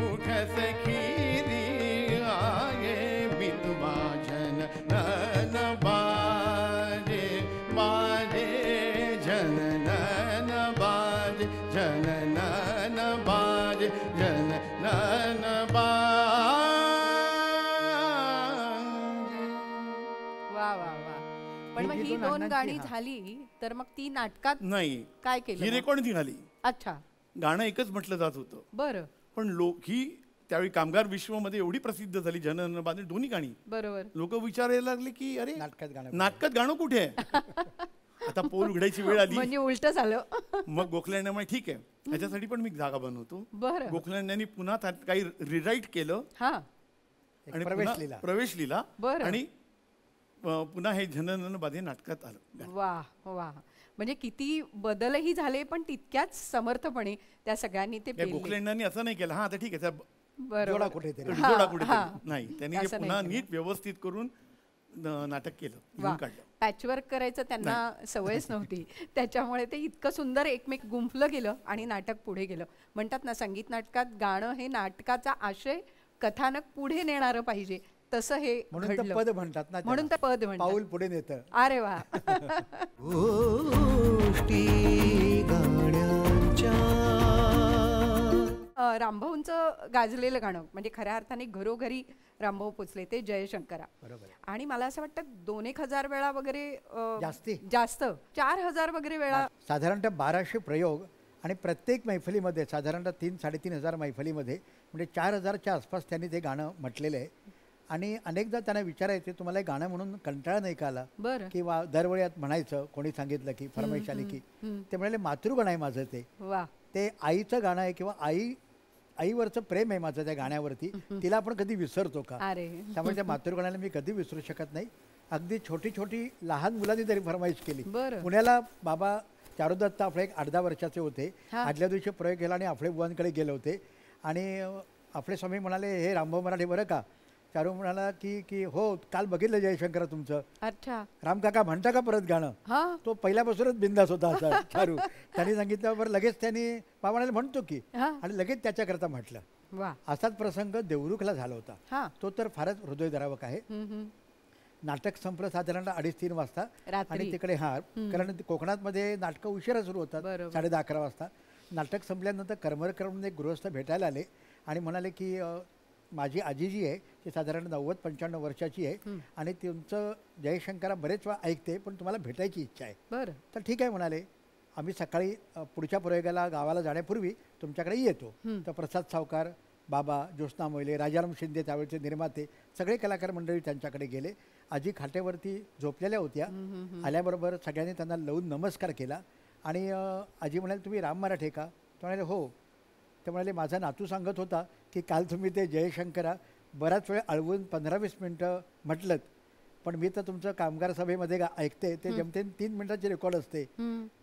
[SPEAKER 3] उठ सखीरी आए मितवा जननन बाजे बाजे जननन बाजे जननन बाजे जननन
[SPEAKER 2] वा वा वा. पण मग
[SPEAKER 4] ही
[SPEAKER 2] ही
[SPEAKER 4] दोन
[SPEAKER 2] दोन
[SPEAKER 4] अण्णांची,
[SPEAKER 2] गाणी
[SPEAKER 4] हा.
[SPEAKER 2] झाली तर मग ती नाटकात
[SPEAKER 3] नाही,
[SPEAKER 2] काय
[SPEAKER 3] ही
[SPEAKER 2] केलं?
[SPEAKER 3] रेकॉर्ड निघाली.
[SPEAKER 2] अच्छा,
[SPEAKER 3] गाणं एकच म्हटलं जात होतं,
[SPEAKER 2] बरं,
[SPEAKER 3] पण ही त्यावेळी कामगार विश्वामध्ये एवढी प्रसिद्ध झाली, जननन बाजे दोन्ही गाणी.
[SPEAKER 2] बरोबर.
[SPEAKER 3] लोक विचारायला लागले की अरे
[SPEAKER 4] नाटकात
[SPEAKER 3] गाणं कुठे आहे. आता पोल उघडायची वेळ आली.
[SPEAKER 2] म्हणजे उलट झालं.
[SPEAKER 3] मग गोखल्यांना म्हणे ठीक आहे, ह्याच्यासाठी पण मी जागा बनवतो.
[SPEAKER 2] बरं.
[SPEAKER 3] गोखल्यांनी पुन्हा त्यात काही रिराईट केलं
[SPEAKER 2] हा,
[SPEAKER 3] आणि
[SPEAKER 4] प्रवेश
[SPEAKER 3] पुन्हा
[SPEAKER 4] लिहिला.
[SPEAKER 3] प्रवेश लिहिला
[SPEAKER 2] बरं.
[SPEAKER 3] आणि पुन्हा हे जननन बाजे नाटकात आलं.
[SPEAKER 2] वा वा. म्हणजे किती बदलही झाले पण तितक्याच समर्थपणे त्या सगळ्यांनी ते पेलले.
[SPEAKER 3] गोखल्यांनी असं नाही केलं, हा आता ठीक आहे त्या
[SPEAKER 2] बरोबर.
[SPEAKER 4] जोडा कुठेतरी.
[SPEAKER 3] जोडा कुठेतरी.
[SPEAKER 2] हा.
[SPEAKER 3] नाही, त्यांनी
[SPEAKER 2] असं
[SPEAKER 3] ते
[SPEAKER 2] नाही
[SPEAKER 3] पुन्हा
[SPEAKER 2] केलं.
[SPEAKER 3] नीट व्यवस्थित करून नाटक केलं,
[SPEAKER 2] वा.
[SPEAKER 3] लिहून काढलं.
[SPEAKER 2] पॅचवर्क करायचं त्यांना सवयच नव्हती, त्याच्यामुळे ते इतकं सुंदर एकमेक गुंफलं गेलं आणि नाटक पुढे गेलं. म्हणतात ना, संगीत नाटकात गाणं हे नाटकाचा आशय कथानक पुढे नेणारं पाहिजे, तसं हे
[SPEAKER 4] म्हणून तर
[SPEAKER 2] घडलं.
[SPEAKER 4] पद म्हणतात ना,
[SPEAKER 2] म्हणून तर पद म्हणतात.
[SPEAKER 4] पाऊल पुढे नेतं.
[SPEAKER 2] अरे वा.
[SPEAKER 1] गोष्टी गाण्यांच्या.
[SPEAKER 2] रामभाऊंचं गाजलेलं गाणं म्हणजे खऱ्या अर्थाने घरोघरी रामभाऊ पोचले ते जयशंकरा.
[SPEAKER 4] बरोबर आहे.
[SPEAKER 2] आणि मला असं वाटतं 2,000 वेळा वगैरे
[SPEAKER 4] जास्त
[SPEAKER 2] 4,000 वगैरे वेळा.
[SPEAKER 4] साधारणतः 1200 प्रयोग आणि प्रत्येक मैफलीमध्ये साधारणतः 3-3,500 मैफलीमध्ये म्हणजे 4,000च्या आसपास त्यांनी ते गाणं म्हटलेलं आहे. आणि अनेकदा त्यांना विचारायचे तुम्हाला हे गाणं म्हणून कंटाळा नाही का आला,
[SPEAKER 2] बरं.
[SPEAKER 4] किंवा दरवेळी म्हणायचं कोणी सांगितलं की फरमाईश आली की, ते म्हणाले मातृगण आहे माझं
[SPEAKER 2] वा.
[SPEAKER 4] ते आईचं गाणं आहे किंवा आईवरचं प्रेम आहे माझं त्या गाण्यावरती, तिला आपण कधी विसरतो का.
[SPEAKER 2] अरे.
[SPEAKER 4] त्यामुळे त्या मातृगणाला मी कधी विसरू शकत नाही. अगदी छोटी छोटी लहान मुलांनी तरी फरमाईश केली.
[SPEAKER 2] बरं.
[SPEAKER 4] पुण्याला बाबा चारुदत्त आपले 8-10 वर्षाचे होते.
[SPEAKER 2] हा.
[SPEAKER 4] आदल्या दिवशी प्रयोग केला आणि आपले बुवांकडे गेले होते आणि आपले स्वामी म्हणाले हे रामभाऊ मराठे बरं का. चारू म्हणाला की हो काल बघितलं जयशंकर तुमचं.
[SPEAKER 2] अच्छा.
[SPEAKER 4] रामकाका म्हणता का परत गाणं.
[SPEAKER 2] हा.
[SPEAKER 4] तो पहिल्यापासूनच बिंदास होता असा चारू. त्यांनी सांगितलं बरं लगेच त्यांनी बाबा म्हणाले म्हणतो की,
[SPEAKER 2] हा.
[SPEAKER 4] आणि लगेच त्याच्याकरता म्हटलं.
[SPEAKER 2] वा.
[SPEAKER 4] असाच प्रसंग देवरुखला झाला होता.
[SPEAKER 2] हा.
[SPEAKER 4] तो तर फारच हृदयद्रावक आहे. नाटक संपलं साधारणतः 2:30-3 वाजता
[SPEAKER 2] रात्री.
[SPEAKER 4] आणि तिकडे कारण कोकणात मध्ये नाटकं उशिरा सुरू होतात,
[SPEAKER 2] बरोबर.
[SPEAKER 4] 10:30-11 वाजता. नाटक संपल्यानंतर करमरकर म्हणून एक गृहस्थ भेटायला आले आणि म्हणाले की माझी आजी जी आहे ती साधारण 90-95 वर्षाची आहे आणि तुमचं जयशंकरा बरेच वेळा ऐकते, पण तुम्हाला भेटायची इच्छा आहे.
[SPEAKER 2] बरं.
[SPEAKER 4] तर ठीक आहे म्हणाले, आम्ही सकाळी पुढच्या प्रयोगाला गावाला जाण्यापूर्वी तुमच्याकडे येतो. तर प्रसाद सावकार, बाबा, ज्योत्स्ना मोहिले, राजाराम शिंदे त्यावेळेचे निर्माते सगळे कलाकार मंडळी त्यांच्याकडे गेले. आजी खाटेवरती झोपलेल्या होत्या. आल्याबरोबर सगळ्यांनी त्यांना लावून नमस्कार केला आणि आजी म्हणाले तुम्ही राम मराठे का. ते म्हणाले हो. ते म्हणाले माझा नातू सांगत होता की काल तुम्ही ते जयशंकरा बराच वेळ अळवून 15-20 मिनटं म्हटलं, पण मी तर तुमचं कामगार सभेमध्ये ऐकते ते जमते 3 मिनिटाची रेकॉर्ड असते.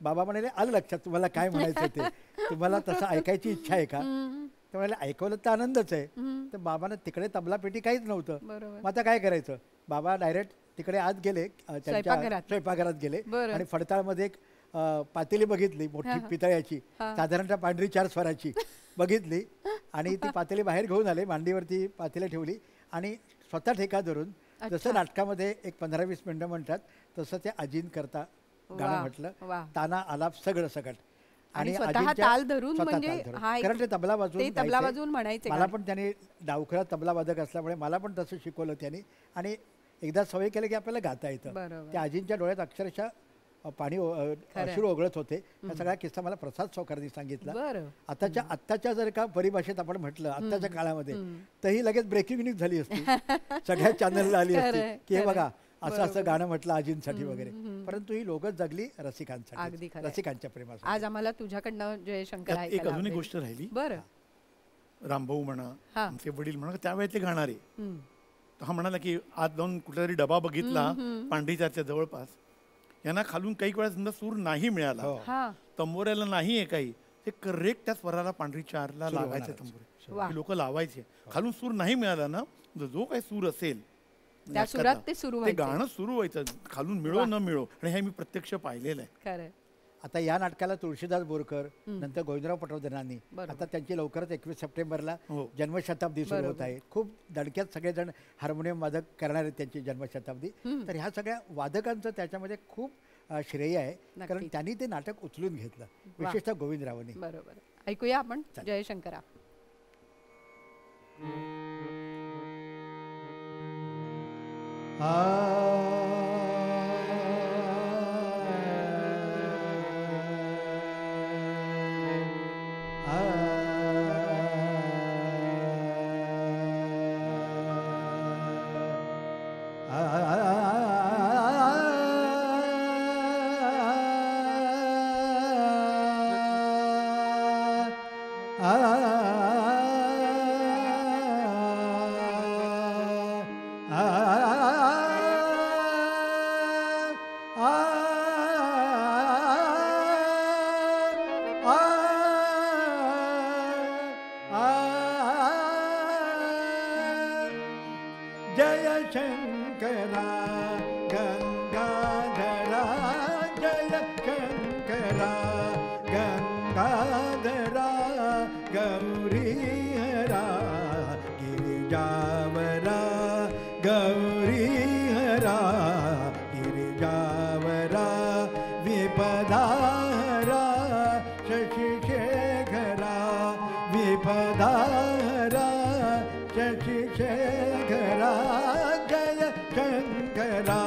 [SPEAKER 4] बाबा म्हणाले आलं लक्षात तुम्हाला काय म्हणायचं ते, तुम्हाला तसं ऐकायची इच्छा आहे का. ते म्हणाले ऐकवलं तर आनंदच आहे. तर बाबांना तिकडे तबला पेटी काहीच नव्हतं. मग आता काय करायचं. बाबा डायरेक्ट तिकडे आत गेले, त्यांच्या स्वयंपाकघरात गेले आणि फडताळमध्ये एक पातेली बघितली मोठी पितळ्याची, साधारणतः पांढरी 4 स्वराची बघितली आणि ती पातेली बाहेर घेऊन आले, मांडीवरती पातेली ठेवली आणि स्वतः ठेका धरून जसं नाटकामध्ये एक 15-20 मिनिटं म्हणतात तसं ते आजीन करता गाणं म्हटलं. ताना आलाप सगळं सकट
[SPEAKER 2] आणि स्वतः ताल धरून म्हणजे
[SPEAKER 4] कारण ते तबला
[SPEAKER 2] वाजवून म्हणायचे.
[SPEAKER 4] मला पण त्याने डावखरा तबला वादक असल्यामुळे मला पण तसं शिकवलं त्यांनी आणि एकदा सवय केलं की आपल्याला गाता येतं. त्या आजींच्या डोळ्यात अक्षरशः पाणी अश्रू ओघळत होते. हा सगळा किस्सा मला प्रसाद सावकारांनी सांगितला. आत्ताच्या जर का परिभाषेत आपण म्हटलं आत्ताच्या काळामध्ये तर ही लगेच ब्रेकिंग न्यूज झाली असती, सगळ्या चॅनलला आली असती की हे बघा असं असं गाणं म्हटलं आजींसाठी वगैरे. परंतु ही लोकं जगली रसिकांसाठी, रसिकांच्या प्रेमासाठी.
[SPEAKER 2] आज आम्हाला तुझ्याकडनं जयशंकर
[SPEAKER 3] एक अजून एक गोष्ट राहिली.
[SPEAKER 2] बरं.
[SPEAKER 3] रामभाऊ म्हणा, आमचे वडील म्हणा, त्यावेळेतले गाणारे. हा म्हणाला की आज जाऊन कुठला तरी डबा बघितला पांढरीचारच्या जवळपास, यांना खालून काही वेळा समजा सूर नाही मिळाला, तंबोऱ्याला नाही आहे काही, ते करेक्ट त्या स्वराला पांढरी 4ला लावायचे तंबोरे. लोक लावायचे. खालून सूर नाही मिळाला ना, जो काही सूर असेल
[SPEAKER 2] त्या सुरात ते
[SPEAKER 3] गाणं सुरू व्हायचं, खालून मिळो न मिळो. आणि हे मी प्रत्यक्ष पाहिलेलं आहे.
[SPEAKER 4] आता या नाटकाला तुळशीदास बोरकर, नंतर गोविंदराव पटवर्धनांनी, आता त्यांची लवकरच 21 सप्टेंबरला जन्मशताब्दी सुरू होत आहे. खूप दणक्यात सगळेजण हार्मोनियम वादक करणार आहेत त्यांची जन्मशताब्दी. तर ह्या सगळ्या वादकांचं त्याच्यामध्ये खूप श्रेय आहे, कारण
[SPEAKER 2] नक्कीच.
[SPEAKER 4] त्यांनी ते नाटक उचलून घेतलं, विशेषतः गोविंदरावांनी.
[SPEAKER 2] बरोबर. ऐकूया आपण जयशंकरा.
[SPEAKER 4] जय शंकरा गंगाधरा, जय शंकरा गंगाधरा, गौरीहरा गिरिजावरा, गौरीहरा गिरिजावरा, विपदाहरा शशिशेखरा, विपदाहरा शशिशेखरा, जय शंकरा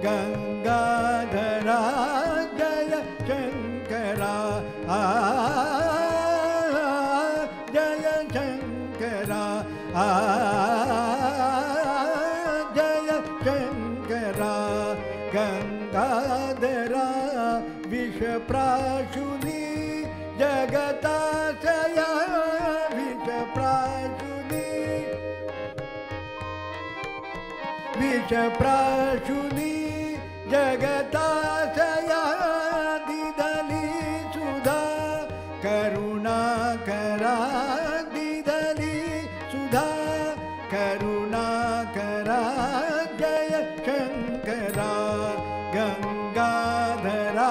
[SPEAKER 4] गंगाधरा, जय शंकरा जय शंकरा जय शंकरा गंगाधरा, विषप्राशुनी जगताशया, विषप्राशुनी, विषप्राशुनी जगताशया, दिदली सुधा करुणाकरा, दिदली सुधा करुणाकरा, जय शंकरा गंगाधरा,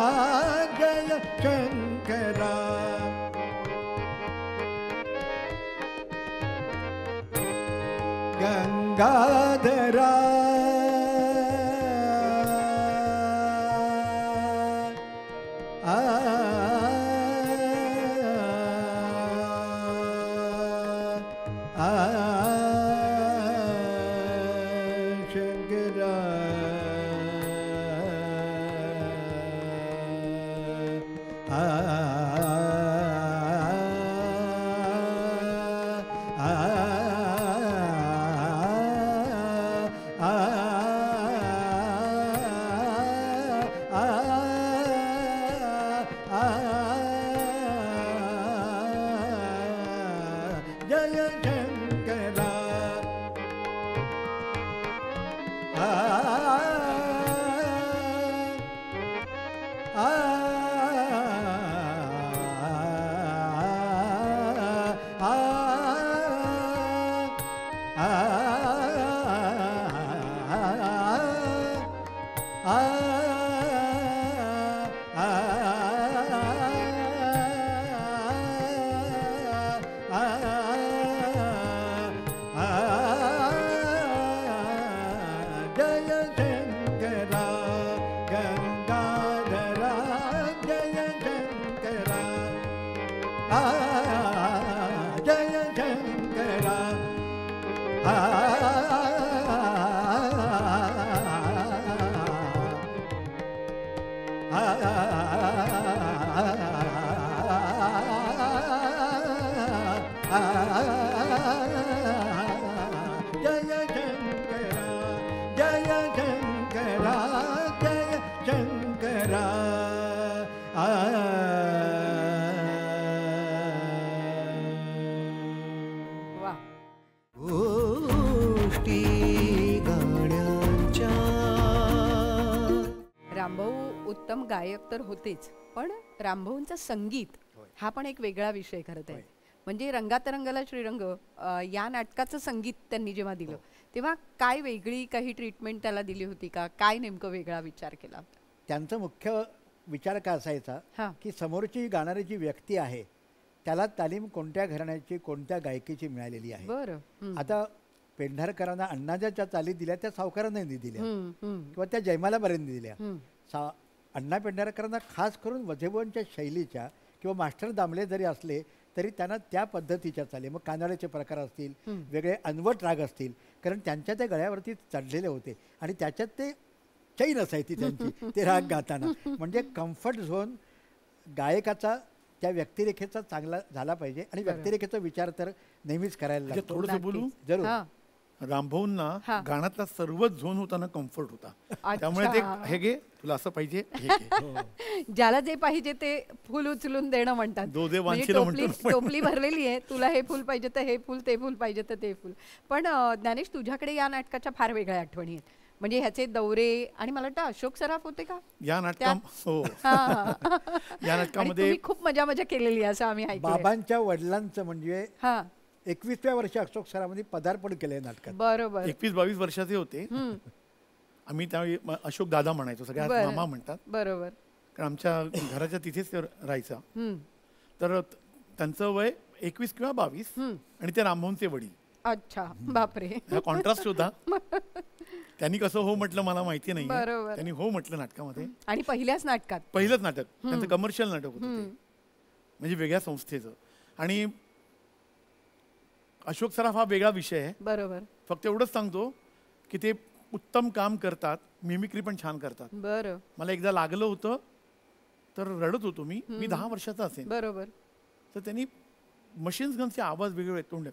[SPEAKER 4] जय शंकरा गंगाधरा. शंकरा जय शंकरा जय शंकरा गंगाधरा, जय शंकरा जय शंकरा जय शंकरा, जय शंकरा, जय शंकरा
[SPEAKER 2] वा.
[SPEAKER 1] गोष्टी गाण्यांच्या.
[SPEAKER 2] रामभाऊ उत्तम गायक तर होतेच, पण रामभाऊंचं संगीत हा पण एक वेगळा विषय खरं तर. म्हणजे रंगात रंगाला श्रीरंग या नाटकाचं संगीत त्यांनी जेव्हा दिलं तेव्हा काय वेगळी काही ट्रीटमेंट त्याला दिली होती का, काय नेमकं वेगळा विचार केला?
[SPEAKER 4] त्यांचा मुख्य विचार का असायचा
[SPEAKER 2] हां.
[SPEAKER 4] की समोरची गाणारी जी व्यक्ती आहे त्याला तालीम कोणत्या घराण्याची कोणत्या गायकीची मिळालेली आहे.
[SPEAKER 2] बरं.
[SPEAKER 4] आता पेंढारकरांना अण्णाच्या ज्या चाली दिल्या त्या सावकारांनी दिल्या
[SPEAKER 2] हम्म, हम्म,
[SPEAKER 4] किंवा त्या जयमालापर्यंत दिल्या.
[SPEAKER 2] हम्म.
[SPEAKER 4] अण्णा पेंढारकरांना खास करून वझेबुवांच्या शैलीच्या किंवा मास्टर दामले जरी असले तरी त्यांना त्या पद्धतीच्या चाले, मग कानाड्याचे प्रकार असतील, वेगळे अनवट राग असतील, कारण त्यांच्या त्या गळ्यावरती चढलेले होते आणि त्याच्यात ते चैन असायची त्यांची ते राग गाताना. म्हणजे कम्फर्ट झोन गायकाचा त्या व्यक्तिरेखेचा चांगला झाला पाहिजे आणि व्यक्तिरेखेचा विचार तर नेहमीच करायला लागतो.
[SPEAKER 3] थोडंसं बोलू.
[SPEAKER 4] जरूर.
[SPEAKER 3] रामभाऊंना गाण्यातला सर्वच झोन होता ना कम्फर्ट होता, त्यामुळे ते हे घे तुला असं पाहिजे, हे घे.
[SPEAKER 2] ज्याला जे पाहिजे ते फुल उचलून देणं म्हणतात. म्हणजे टोपली भरलेली आहे, तुला हे फुल पाहिजे तर हे फुल, ते फुल पाहिजे तर ते फुल. पण ज्ञानेश, तुझ्याकडे या नाटकाच्या फार वेगळ्या आठवणी आहेत. म्हणजे ह्याचे दौरे आणि मला वाटतं अशोक सराफ होते का
[SPEAKER 3] या नाटकामध्ये? या नाटकामध्ये
[SPEAKER 2] तुम्ही खूप मजा केलेली असं आम्ही ऐकलं.
[SPEAKER 4] बाबांच्या वडिलांचं म्हणजे 21व्या वर्षी अशोक सरामध्ये पदार्पण केलंय नाटकात.
[SPEAKER 2] बरोबर.
[SPEAKER 3] 21-22 वर्षाचे होते आम्ही. त्यावेळी अशोक दादा म्हणायचो, सगळ्यात मामा म्हणतात.
[SPEAKER 2] बरोबर.
[SPEAKER 3] कारण आमच्या घराच्या तिथेच ते राहायचा. तर त्यांचं वय 21 किंवा 22 आणि ते रामभाऊंचे वडील.
[SPEAKER 2] अच्छा, बापरे.
[SPEAKER 3] हा कॉन्ट्रास्ट होता. त्यांनी कसं हो म्हटलं मला माहिती नाही,
[SPEAKER 2] बरोबर.
[SPEAKER 3] त्यांनी हो म्हटलं नाटकामध्ये.
[SPEAKER 2] आणि पहिल्याच नाटकात,
[SPEAKER 3] पहिलंच नाटक त्यांचं कमर्शियल नाटक होतं ते, म्हणजे वेगळ्या संस्थेचं. आणि अशोक सराफ हा वेगळा विषय आहे.
[SPEAKER 2] बरोबर.
[SPEAKER 3] फक्त एवढंच सांगतो की ते उत्तम काम करतात, मिमिक्री पण छान करतात.
[SPEAKER 2] बरं.
[SPEAKER 3] मला एकदा लागलं होतं तर रडत होतो मी 10 वर्षाचा असेल.
[SPEAKER 2] बरोबर.
[SPEAKER 3] तर त्यांनी मशीन्स गनचे आवाज वेगळे तोंड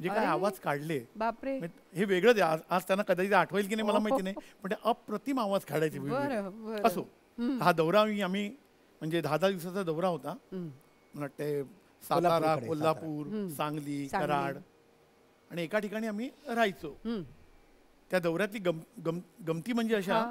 [SPEAKER 3] जे काय आवाज काढले,
[SPEAKER 2] बापरे,
[SPEAKER 3] हे वेगळंच आहे. आज त्यांना कदाचित आठवेल की नाही मला माहिती नाही, पण ते अप्रतिम आवाज काढायचे. असो, हा दौरा आम्ही म्हणजे 10 दिवसाचा दौरा होता. मला वाटते सातारा, कोल्हापूर, सांगली, कराड आणि एका ठिकाणी आम्ही राहायचो. त्या दौऱ्यातली गमती म्हणजे अशा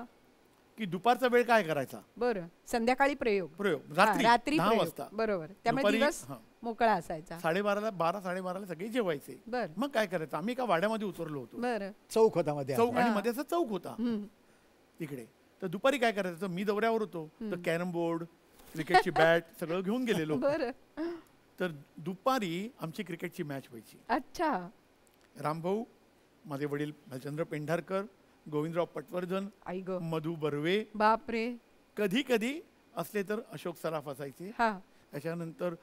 [SPEAKER 3] की दुपारचा वेळ काय करायचा.
[SPEAKER 2] बरं. संध्याकाळी प्रयोग
[SPEAKER 3] रात्री 10 वाजता.
[SPEAKER 2] बरोबर. त्यामुळे दिवस मोकळा असायचा.
[SPEAKER 3] 12:30 सगळे जेवायचे. मग काय करायचं, आम्ही एका वाड्यामध्ये उतरलो होतो.
[SPEAKER 2] बरं.
[SPEAKER 4] चौक होता मध्ये,
[SPEAKER 3] चौक आणि मध्ये असा चौक होता तिकडे. तर दुपारी काय करायचं, मी दौऱ्यावर होतो तर कॅरम बोर्ड, क्रिकेटची बॅट सगळं घेऊन गेलेलो. तर दुपारी आमची क्रिकेटची मॅच व्हायची.
[SPEAKER 2] अच्छा.
[SPEAKER 3] रामभाऊ, माझे वडील भालचंद्र पेंढारकर, गोविंदराव पटवर्धन, मधु बर्वे,
[SPEAKER 2] बापरे,
[SPEAKER 3] कधी कधी असले तर अशोक सराफ असायचे, त्याच्यानंतर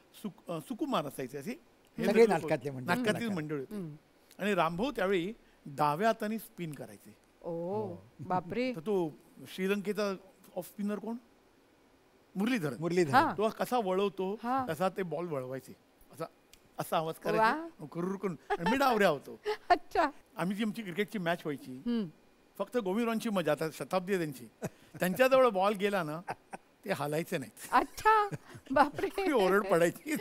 [SPEAKER 3] सुकुमार असायचे. असे नाटकातील मंडळी होती. आणि रामभाऊ त्यावेळी डाव्या हाताने स्पिन करायचे.
[SPEAKER 2] ओ बापरे.
[SPEAKER 3] तर तो श्रीलंकेचा ऑफ स्पिनर कोण, मुरलीधरन, तो कसा वळवतो तसा ते बॉल वळवायचे. असा आवाज करायचा करून. मी डावऱ्या होतो.
[SPEAKER 2] अच्छा.
[SPEAKER 3] आम्ही जी आमची क्रिकेटची मॅच व्हायची, फक्त गोविंदरावांची मजा, आता शताब्दी आहे त्यांची, त्यांच्याजवळ बॉल गेला ना ते हालायचे नाहीत.
[SPEAKER 2] अच्छा, बापरे.
[SPEAKER 3] ओरड पडायची.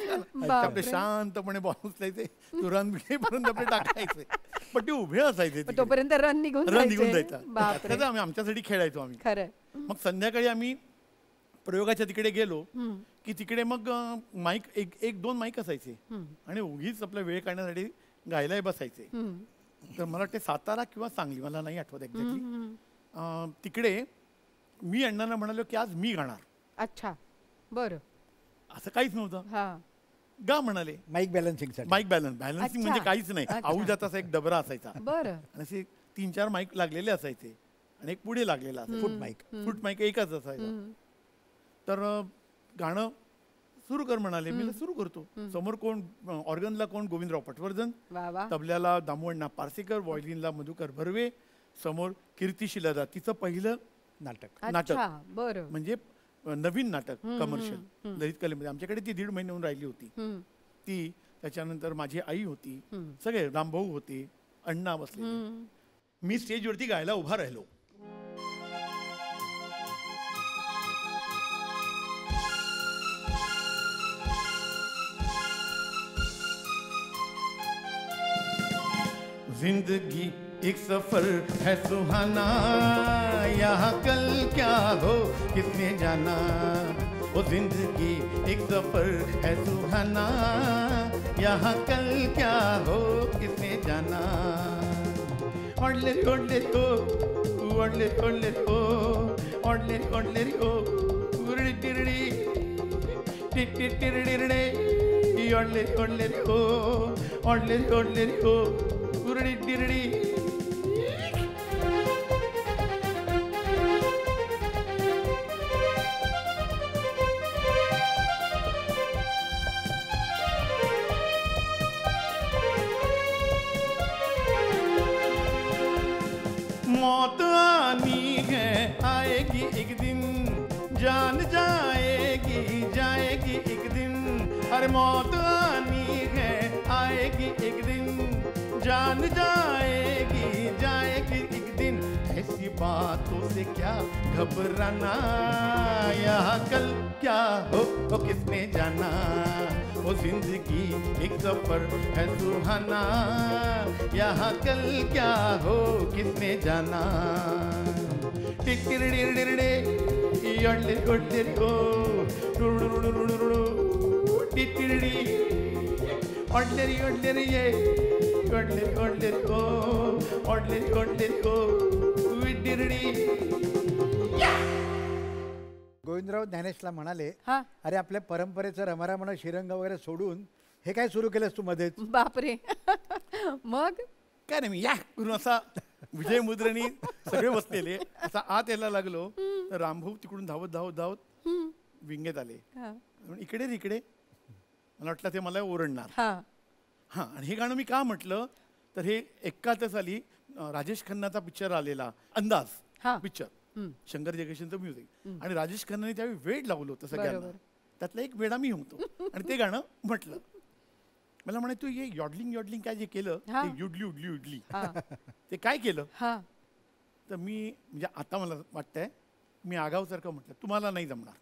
[SPEAKER 3] आपले शांतपणे बॉल उचलायचे, तुरंत पर्यंत आपले टाकायचे, पण ते उभे असायचे
[SPEAKER 2] तोपर्यंत रन निघून
[SPEAKER 3] जायचा. आम्ही आमच्यासाठी खेळायचो आम्ही.
[SPEAKER 2] खरं.
[SPEAKER 3] मग संध्याकाळी आम्ही प्रयोगाच्या तिकडे गेलो की तिकडे मग माईक एक दोन माईक असायचे आणि उगीच आपला वेळ काढण्यासाठी गायला बसायचे. तर मला वाटते सातारा किंवा सांगली, मला नाही आठवत एक्झॅक्टली, तिकडे मी अण्णांना म्हणालो की आज मी गाणार.
[SPEAKER 2] अच्छा, बरं.
[SPEAKER 3] असं काहीच नव्हतं. गा म्हणाले.
[SPEAKER 4] माईक बॅलन्सिंग
[SPEAKER 3] म्हणजे काहीच नाही, आवाजात असा एक डबरा असायचा.
[SPEAKER 2] बरं.
[SPEAKER 3] आणि असे 3-4 माईक लागलेले असायचे आणि एक पुढे लागलेला असायचा. फुट माईक एकच असायचा. तर गाणं सुरू कर म्हणाले. मी सुरू करतो. समोर कोण, ऑर्गनला कोण, गोविंदराव पटवर्धन, तबल्याला दामोअण्णा पारसेकर, व्हायोलिनला मधुकर बर्वे, समोर कीर्तिशिलादा, तिचं पहिलं नाटक म्हणजे नवीन नाटक कमर्शियल ललित कलेमध्ये. आमच्याकडे ती 1.5 महिने होऊन राहिली होती ती. त्याच्यानंतर माझी आई होती, सगळे रामभाऊ होते, अण्णा बसले. मी स्टेजवरती गायला उभा राहिलो. जिंदगी एक सफर है सुहाना, यहाँ कल क्या हो किसने जाना. वो जिंदगी एक सफर है सुहाना, यहाँ कल क्या हो किसने जाना. ओडले ओडले ओ, ओडले ओडले ओ, ओडले ओडले ओ, उरड़ी टिरड़ी टिटी टिरड़ी रे, ओडले ओडले ओ, ओडले ओडले ओ, उरड़ी टिरड़ी. हर मौत आनी है, आएगी एक दिन, जान जाएगी जाएगी एक दिन, ऐसी बातों से क्या घबराना, यहाँ कल क्या हो किसने जाना, वो जिंदगी एक सफर है सुहाना, यहाँ कल क्या हो किसने जाना। टिटिरिडिरिडिरिडे, योडलिरिडिरिडो, डुडुडुडुडुडुडु, टिटिरिडि, ओडलिरि ओडलिरि ये, ओडलिरि ओडलिरि ओ, ओडलिरि ओडलिरि ओ, विडिरिडि।
[SPEAKER 4] गोविंदराव ज्ञानेशला म्हणाले,
[SPEAKER 2] हा.
[SPEAKER 4] अरे आपल्या परंपरेचं रमारमण शिरंग वगैरे सोडून हे काय सुरू केलंस तू मध्येच?
[SPEAKER 2] बापरे. मग
[SPEAKER 3] काय नाही मी या करून असा विजय मुद्रणी सगळे बसलेले असा आत यायला लागलो तर रामभाऊ तिकडून धावत धावत धावत विंगेत आले.
[SPEAKER 2] हा.
[SPEAKER 3] म्हणून इकडे तिकडे मला वाटलं ते मला ओरडणार.
[SPEAKER 2] हा.
[SPEAKER 3] हां, आणि हे गाणं मी का म्हटलं तर हे 71 साली राजेश खन्नाचा पिक्चर आलेला अंदाज
[SPEAKER 2] हा.
[SPEAKER 3] पिक्चर, शंकर जयकिशनचं म्युझिक, आणि राजेश खन्नाने त्यावेळी वेड लावलं होतं सगळ्यांना.
[SPEAKER 2] बरोबर.
[SPEAKER 3] त्यातला एक वेडा मी होतो आणि ते गाणं म्हटलं. मला म्हणे तू हे यॉडलिंग यॉडलिंग काय जे केलं
[SPEAKER 2] हा.
[SPEAKER 3] ते युडली उडली उडली
[SPEAKER 2] हा.
[SPEAKER 3] ते काय केलं.
[SPEAKER 2] हा.
[SPEAKER 3] तर मी म्हणजे आता मला वाटतंय मी आगावसारखं म्हटलं तुम्हाला नाही जमणार.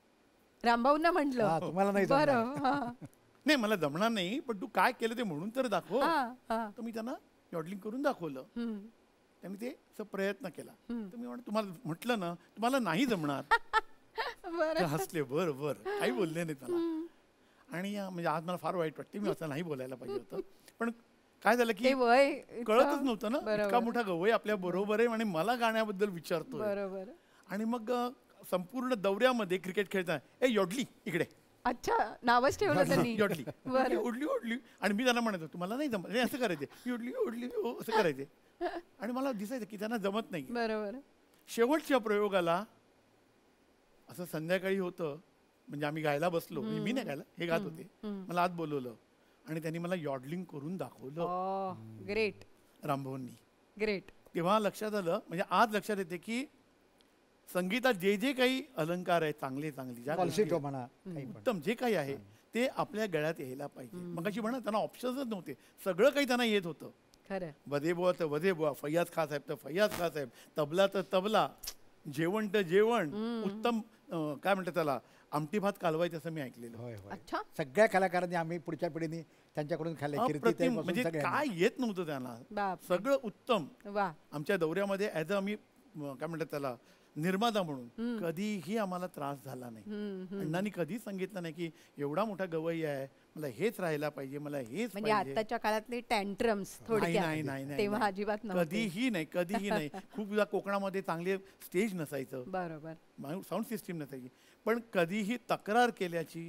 [SPEAKER 2] रामभाऊंना
[SPEAKER 4] हा,
[SPEAKER 2] म्हटलं
[SPEAKER 4] तुम्हाला नाही
[SPEAKER 2] बरं.
[SPEAKER 4] जमणार.
[SPEAKER 2] हा.
[SPEAKER 3] नाही मला जमणार नाही पण तू काय केलं ते म्हणून तर दाखव.
[SPEAKER 2] हा. हा.
[SPEAKER 3] तर मी त्यांना यॉडलिंग करून दाखवलं.
[SPEAKER 2] हम्म.
[SPEAKER 3] त्यांनी ते असं प्रयत्न केला. तर मी तुम्हाला म्हटलं ना तुम्हाला नाही जमणार.
[SPEAKER 2] बरं.
[SPEAKER 3] ते हसले बरं बरं काही बोलले नाही त्याला. आणि म्हणजे आज मला फार वाईट वाटते मी असं नाही बोलायला पाहिजे होतं. पण काय झालं
[SPEAKER 2] ते
[SPEAKER 3] की
[SPEAKER 2] वय
[SPEAKER 3] कळतच नव्हतं ना
[SPEAKER 2] बरोबर.
[SPEAKER 3] इतका मोठा गवई आपल्या बरोबर आहे आणि मला गाण्याबद्दल विचारतोय.
[SPEAKER 2] बरोबर.
[SPEAKER 3] आणि मग संपूर्ण दौऱ्यामध्ये क्रिकेट खेळता ए योडली इकडे
[SPEAKER 2] अच्छा नावच ठेवलं त्यांनी.
[SPEAKER 3] योडली
[SPEAKER 2] बरं.
[SPEAKER 3] ओढली ओढली आणि मी त्यांना म्हणायचो तुम्हाला नाही जमत. असं करायचे योडली ओढली ओ असं करायचे आणि मला दिसायचं की त्यांना जमत नाही.
[SPEAKER 2] बरोबर.
[SPEAKER 3] शेवटच्या प्रयोगाला असं संध्याकाळी होतं म्हणजे आम्ही गायला बसलो. म्हणजे मी नाही गायला हे गात होते. मला आत बोलवलं आणि त्यांनी मला यॉडलिंग करून दाखवलं
[SPEAKER 2] ग्रेट.
[SPEAKER 3] रामभाऊंनी.
[SPEAKER 2] ग्रेट.
[SPEAKER 3] तेव्हा लक्षात आलं म्हणजे आज लक्षात येते की संगीतात जे जे काही अलंकार आहेत चांगले चांगले ज्या गोष्टी
[SPEAKER 4] फॉल्सिटो
[SPEAKER 3] आहेत,
[SPEAKER 4] म्हणा काही पण.
[SPEAKER 3] उत्तम जे काही आहे ते आपल्या गळ्यात यायला पाहिजे. मगाशी म्हणा त्यांना ऑप्शन्सच नव्हते. सगळं काही त्यांना येत होतं.
[SPEAKER 2] खरं.
[SPEAKER 3] वधेबुवा तर वधेबुवा, फैयाज खान साहेब तर फैयाज खान साहेब, तबला तर तबला, जेवण तर जेवण उत्तम. काय म्हणतात त्याला आमटी भात कालवायचं असं मी ऐकलेलं.
[SPEAKER 4] होय होय.
[SPEAKER 2] अच्छा.
[SPEAKER 4] सगळ्या कलाकारांनी आम्ही पुढच्या पिढीने त्यांच्याकडून खाल्ले.
[SPEAKER 3] अप्रतिम म्हणजे काय येत नव्हतं त्यांना.
[SPEAKER 2] बाप.
[SPEAKER 3] सगळं उत्तम.
[SPEAKER 2] वा.
[SPEAKER 3] आमच्या दौऱ्यामध्ये ॲज अ आम्ही काय म्हणतात त्याला निर्माता म्हणून कधीही आम्हाला त्रास झाला नाही. अण्णांनी कधीच सांगितलं नाही की एवढा मोठा गवई आहे मला हेच राहायला पाहिजे मला हेच
[SPEAKER 2] म्हणजे
[SPEAKER 3] पाहिजे.
[SPEAKER 2] आताच्या काळातले टँट्रम्स
[SPEAKER 3] नाही
[SPEAKER 2] थोडक्यात
[SPEAKER 3] नाही नाही नाही,
[SPEAKER 2] तेव्हा
[SPEAKER 3] नाही.
[SPEAKER 2] अजिबात नव्हते.
[SPEAKER 3] कधीही नाही कधीही नाही. खूपदा कोकणामध्ये चांगले स्टेज नसायचं,
[SPEAKER 2] बरोबर.
[SPEAKER 3] साऊंड सिस्टीम नसायची, पण कधीही तक्रार केल्याची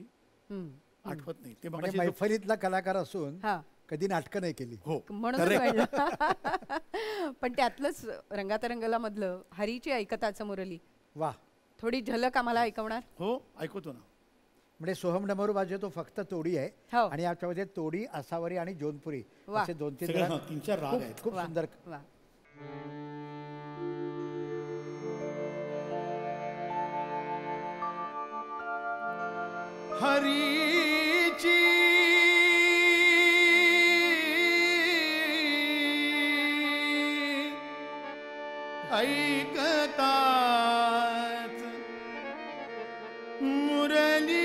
[SPEAKER 2] हम्म.
[SPEAKER 3] आठवत नाही. ते
[SPEAKER 4] म्हणजे
[SPEAKER 3] मगाशी जो-
[SPEAKER 4] मैफलीतला कलाकार असून
[SPEAKER 2] हा.
[SPEAKER 4] कधी नाटकं नाही केली.
[SPEAKER 3] हो
[SPEAKER 2] म्हणून
[SPEAKER 3] खरंय.
[SPEAKER 2] कळलं. पण त्यातलंच रंगातरंगला मधलं हरीची ऐकताचं मुरली
[SPEAKER 4] वा.
[SPEAKER 2] थोडी झलक आम्हाला ऐकवणार.
[SPEAKER 3] हो ऐकतो ना.
[SPEAKER 4] म्हणजे सोहम डमरू बाजू तो फक्त तोडी आहे
[SPEAKER 2] हो.
[SPEAKER 4] आणि याच्यामध्ये तोडी असावरी आणि जोनपुरी
[SPEAKER 2] वा.
[SPEAKER 4] असे 2-3
[SPEAKER 3] सगळे,
[SPEAKER 4] राग
[SPEAKER 3] हां, 3-4 राग आहेत.
[SPEAKER 4] खूप
[SPEAKER 2] वा.
[SPEAKER 4] सुंदर.
[SPEAKER 2] वा.
[SPEAKER 3] हरीची ऐकताच मुरली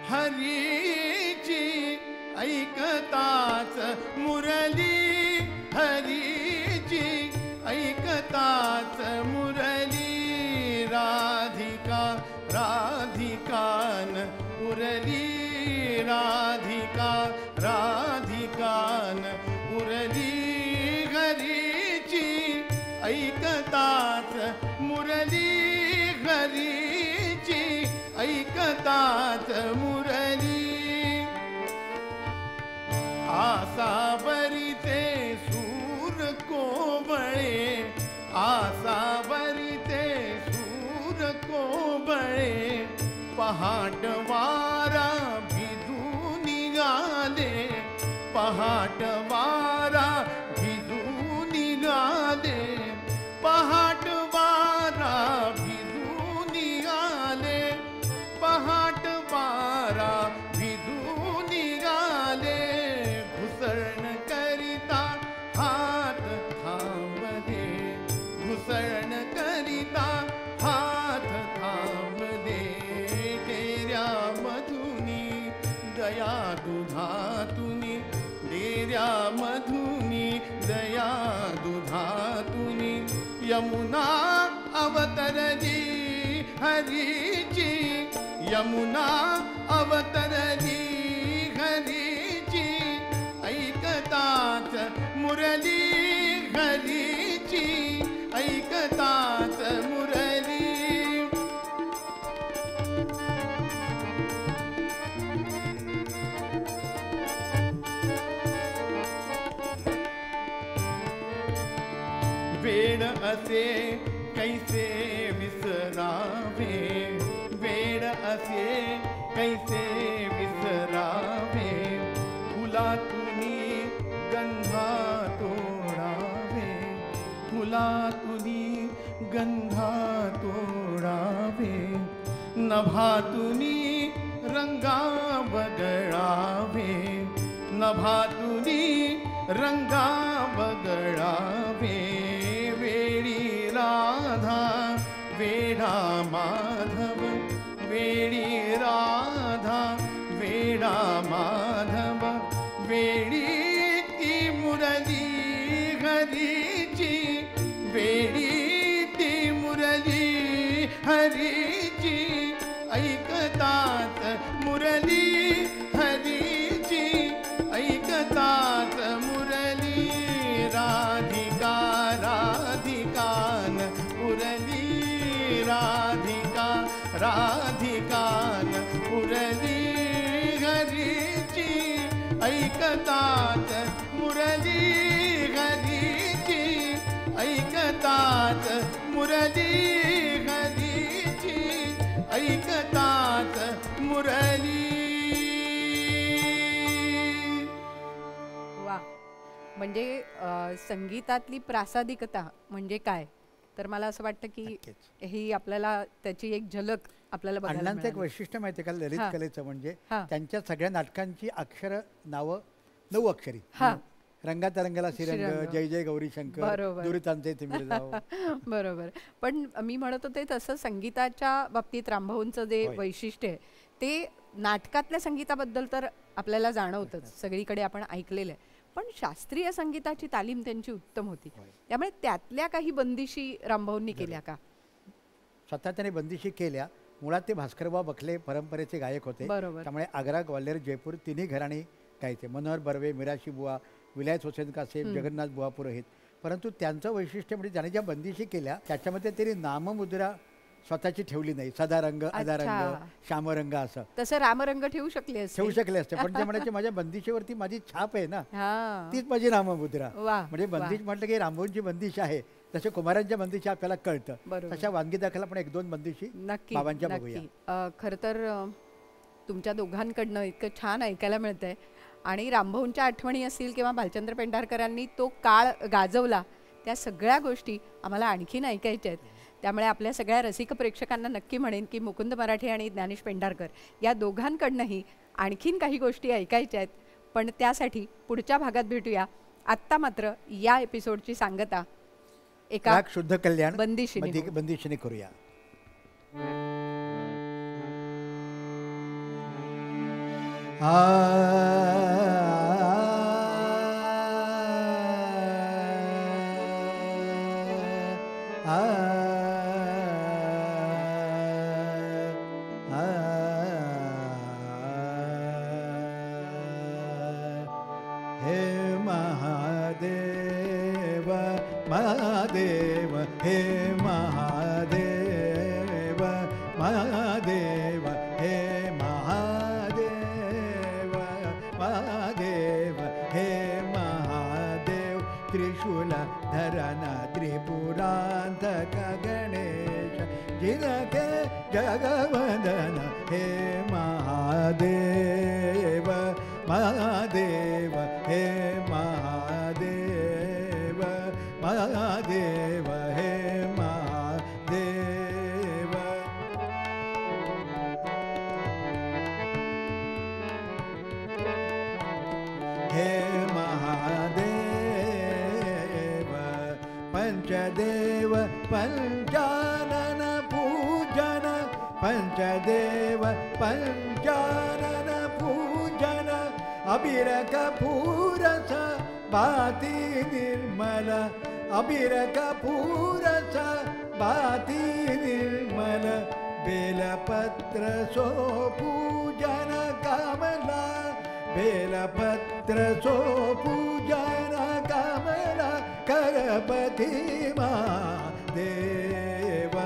[SPEAKER 3] हरीची ऐकताच मुरली हरीची ऐकताच मुरली राधिका राधिकान उरली राधिका राधिकान उरली हरीची ऐकताच मुरली हरीची ऐकताच मुरली आसावरीचे सूर कोवळे आसावरीचे सूर कोवळे पहाट वारा भिजू निघाले पहाट वारा भिजू निघाले पहाट वारा यमुना अवतरली हरीची, यमुना अवतरली हरीची, ऐकतात मुरली हरीची, ऐकतात मुरली. वेड असे कैसे विसरावे, वेड असे कैसे विसरावे, फुलातुनी गंधा तोडावे, फुलातुनी गंधा तोडावे, नभातुनी रंगा बगळावे, नभातुनी रंगा बगळावे, वेडी राधा वेडा माधव, वेडी राधा वेडा माधव, वेडी ती मुरली हरीची, वेडी ती मुरली हरीची, ऐकतात मुरली हरीची, ऐकतात मुरली. राधिका राधिकान पुरली, राधिका राधिकान पुरली हरीची, ऐकतात मुरली हरीची, ऐकतात मुरली हरीची, ऐकतात मुरली.
[SPEAKER 2] वा, म्हणजे संगीतातली प्रासादिकता म्हणजे काय, तर मला असं वाटतं की ही आपल्याला त्याची एक झलक आपल्याला बघायला
[SPEAKER 4] अण्णांचं एक
[SPEAKER 2] मिळाली.
[SPEAKER 4] वैशिष्ट्य माहिती आहे का ललित कलेचं, म्हणजे
[SPEAKER 2] हा.
[SPEAKER 4] त्यांच्या सगळ्या नाटकांची अक्षर नावं 9 अक्षरी.
[SPEAKER 2] हा.
[SPEAKER 4] रंगाता रंगाला श्रीरंग,
[SPEAKER 2] श्रीरंग.
[SPEAKER 4] जय जय गौरी शंकर,
[SPEAKER 2] बरोबर.
[SPEAKER 4] दुरितांचे तिमिर जाओ.
[SPEAKER 2] बरोबर. पण मी म्हणत होते तसं संगीताच्या बाबतीत रामभाऊंचं जे
[SPEAKER 4] होय.
[SPEAKER 2] वैशिष्ट्य आहे ते नाटकातल्या संगीताबद्दल तर आपल्याला जाणवतंच, सगळीकडे आपण ऐकलेलं आहे, पण शास्त्रीय संगीताची तालीम त्यांची उत्तम होती. त्यामुळे त्यातल्या काही बंदिशी रामभाऊंनी केल्या का?
[SPEAKER 4] स्वतः त्याने बंदिशी केल्या. मुळात ते भास्करबुवा बखले परंपरेचे गायक होते.
[SPEAKER 2] बरोबर.
[SPEAKER 4] त्यामुळे आग्रा, ग्वाल्हेर, जयपूर तिन्ही घराणी गायचे. मनोहर बर्वे, मिराशी बुवा, विलायत हुसेन कासेम, जगन्नाथ बुवा पुरोहित. परंतु त्यांचं वैशिष्ट्य म्हणजे त्याने ज्या बंदिशी केल्या त्याच्यामध्ये त्यांनी नाममुद्रा स्वतःची ठेवली नाही. सदा रंग, अदा रंग, श्यामरंग असं
[SPEAKER 2] तसं रामरंग ठेवू शकले असते.
[SPEAKER 4] ठेवू शकले असते, पण ते म्हणायचे माझ्या बंदिशीवरती माझी छाप आहे ना,
[SPEAKER 2] हा.
[SPEAKER 4] तीच माझी नाममुद्रा.
[SPEAKER 2] वा,
[SPEAKER 4] म्हणजे बंदिश म्हटलं की रामभाऊंची बंदिश आहे, तसे कुमारांच्या बंदिशी आपल्याला कळतं.
[SPEAKER 2] बरोबर.
[SPEAKER 4] तशा वानगी दाखल आपण 1-2 बंदिशी
[SPEAKER 2] नक्की
[SPEAKER 4] बाबांच्या बघूया.
[SPEAKER 2] नक्की. खरं तर तुमच्या दोघांकडनं इतकं छान ऐकायला मिळतंय आणि रामभाऊंच्या आठवणी असतील किंवा भालचंद्र पेंढारकरांनी तो काळ गाजवला त्या सगळ्या गोष्टी आम्हाला आणखीन ऐकायच्या आहेत. त्यामुळे आपल्या सगळ्या रसिक प्रेक्षकांना नक्की म्हणेन की मुकुंद मराठे आणि ज्ञानेश पेंढारकर या दोघांकडनंही आणखीन काही गोष्टी ऐकायच्या आहेत, पण त्यासाठी पुढच्या भागात भेटूया. आत्ता मात्र या एपिसोडची सांगता एका
[SPEAKER 4] राग शुद्ध कल्याण
[SPEAKER 2] बंदिशीने
[SPEAKER 4] बंदिशीने करूया. हे महादेव महादेव, हे महादेव महादेव, हे महादेव महादेव, हे महादेव. त्रिशूल धरण त्रिपुरांतक गणेश, जिनके जगवंदन, हे महादेव महादेव, हे महादेव महादेव, हे महादेव. हे महादेव पंचदेव पंचानन पूजन, पंचदेव पंचानन पूजन, अबीर कपूरस भाती निर्मल, अबीर कपूरच बाती निर्मल बेलपत्र सो पूजन कमला बेलपत्र सो पूजन कमला करपती मा देव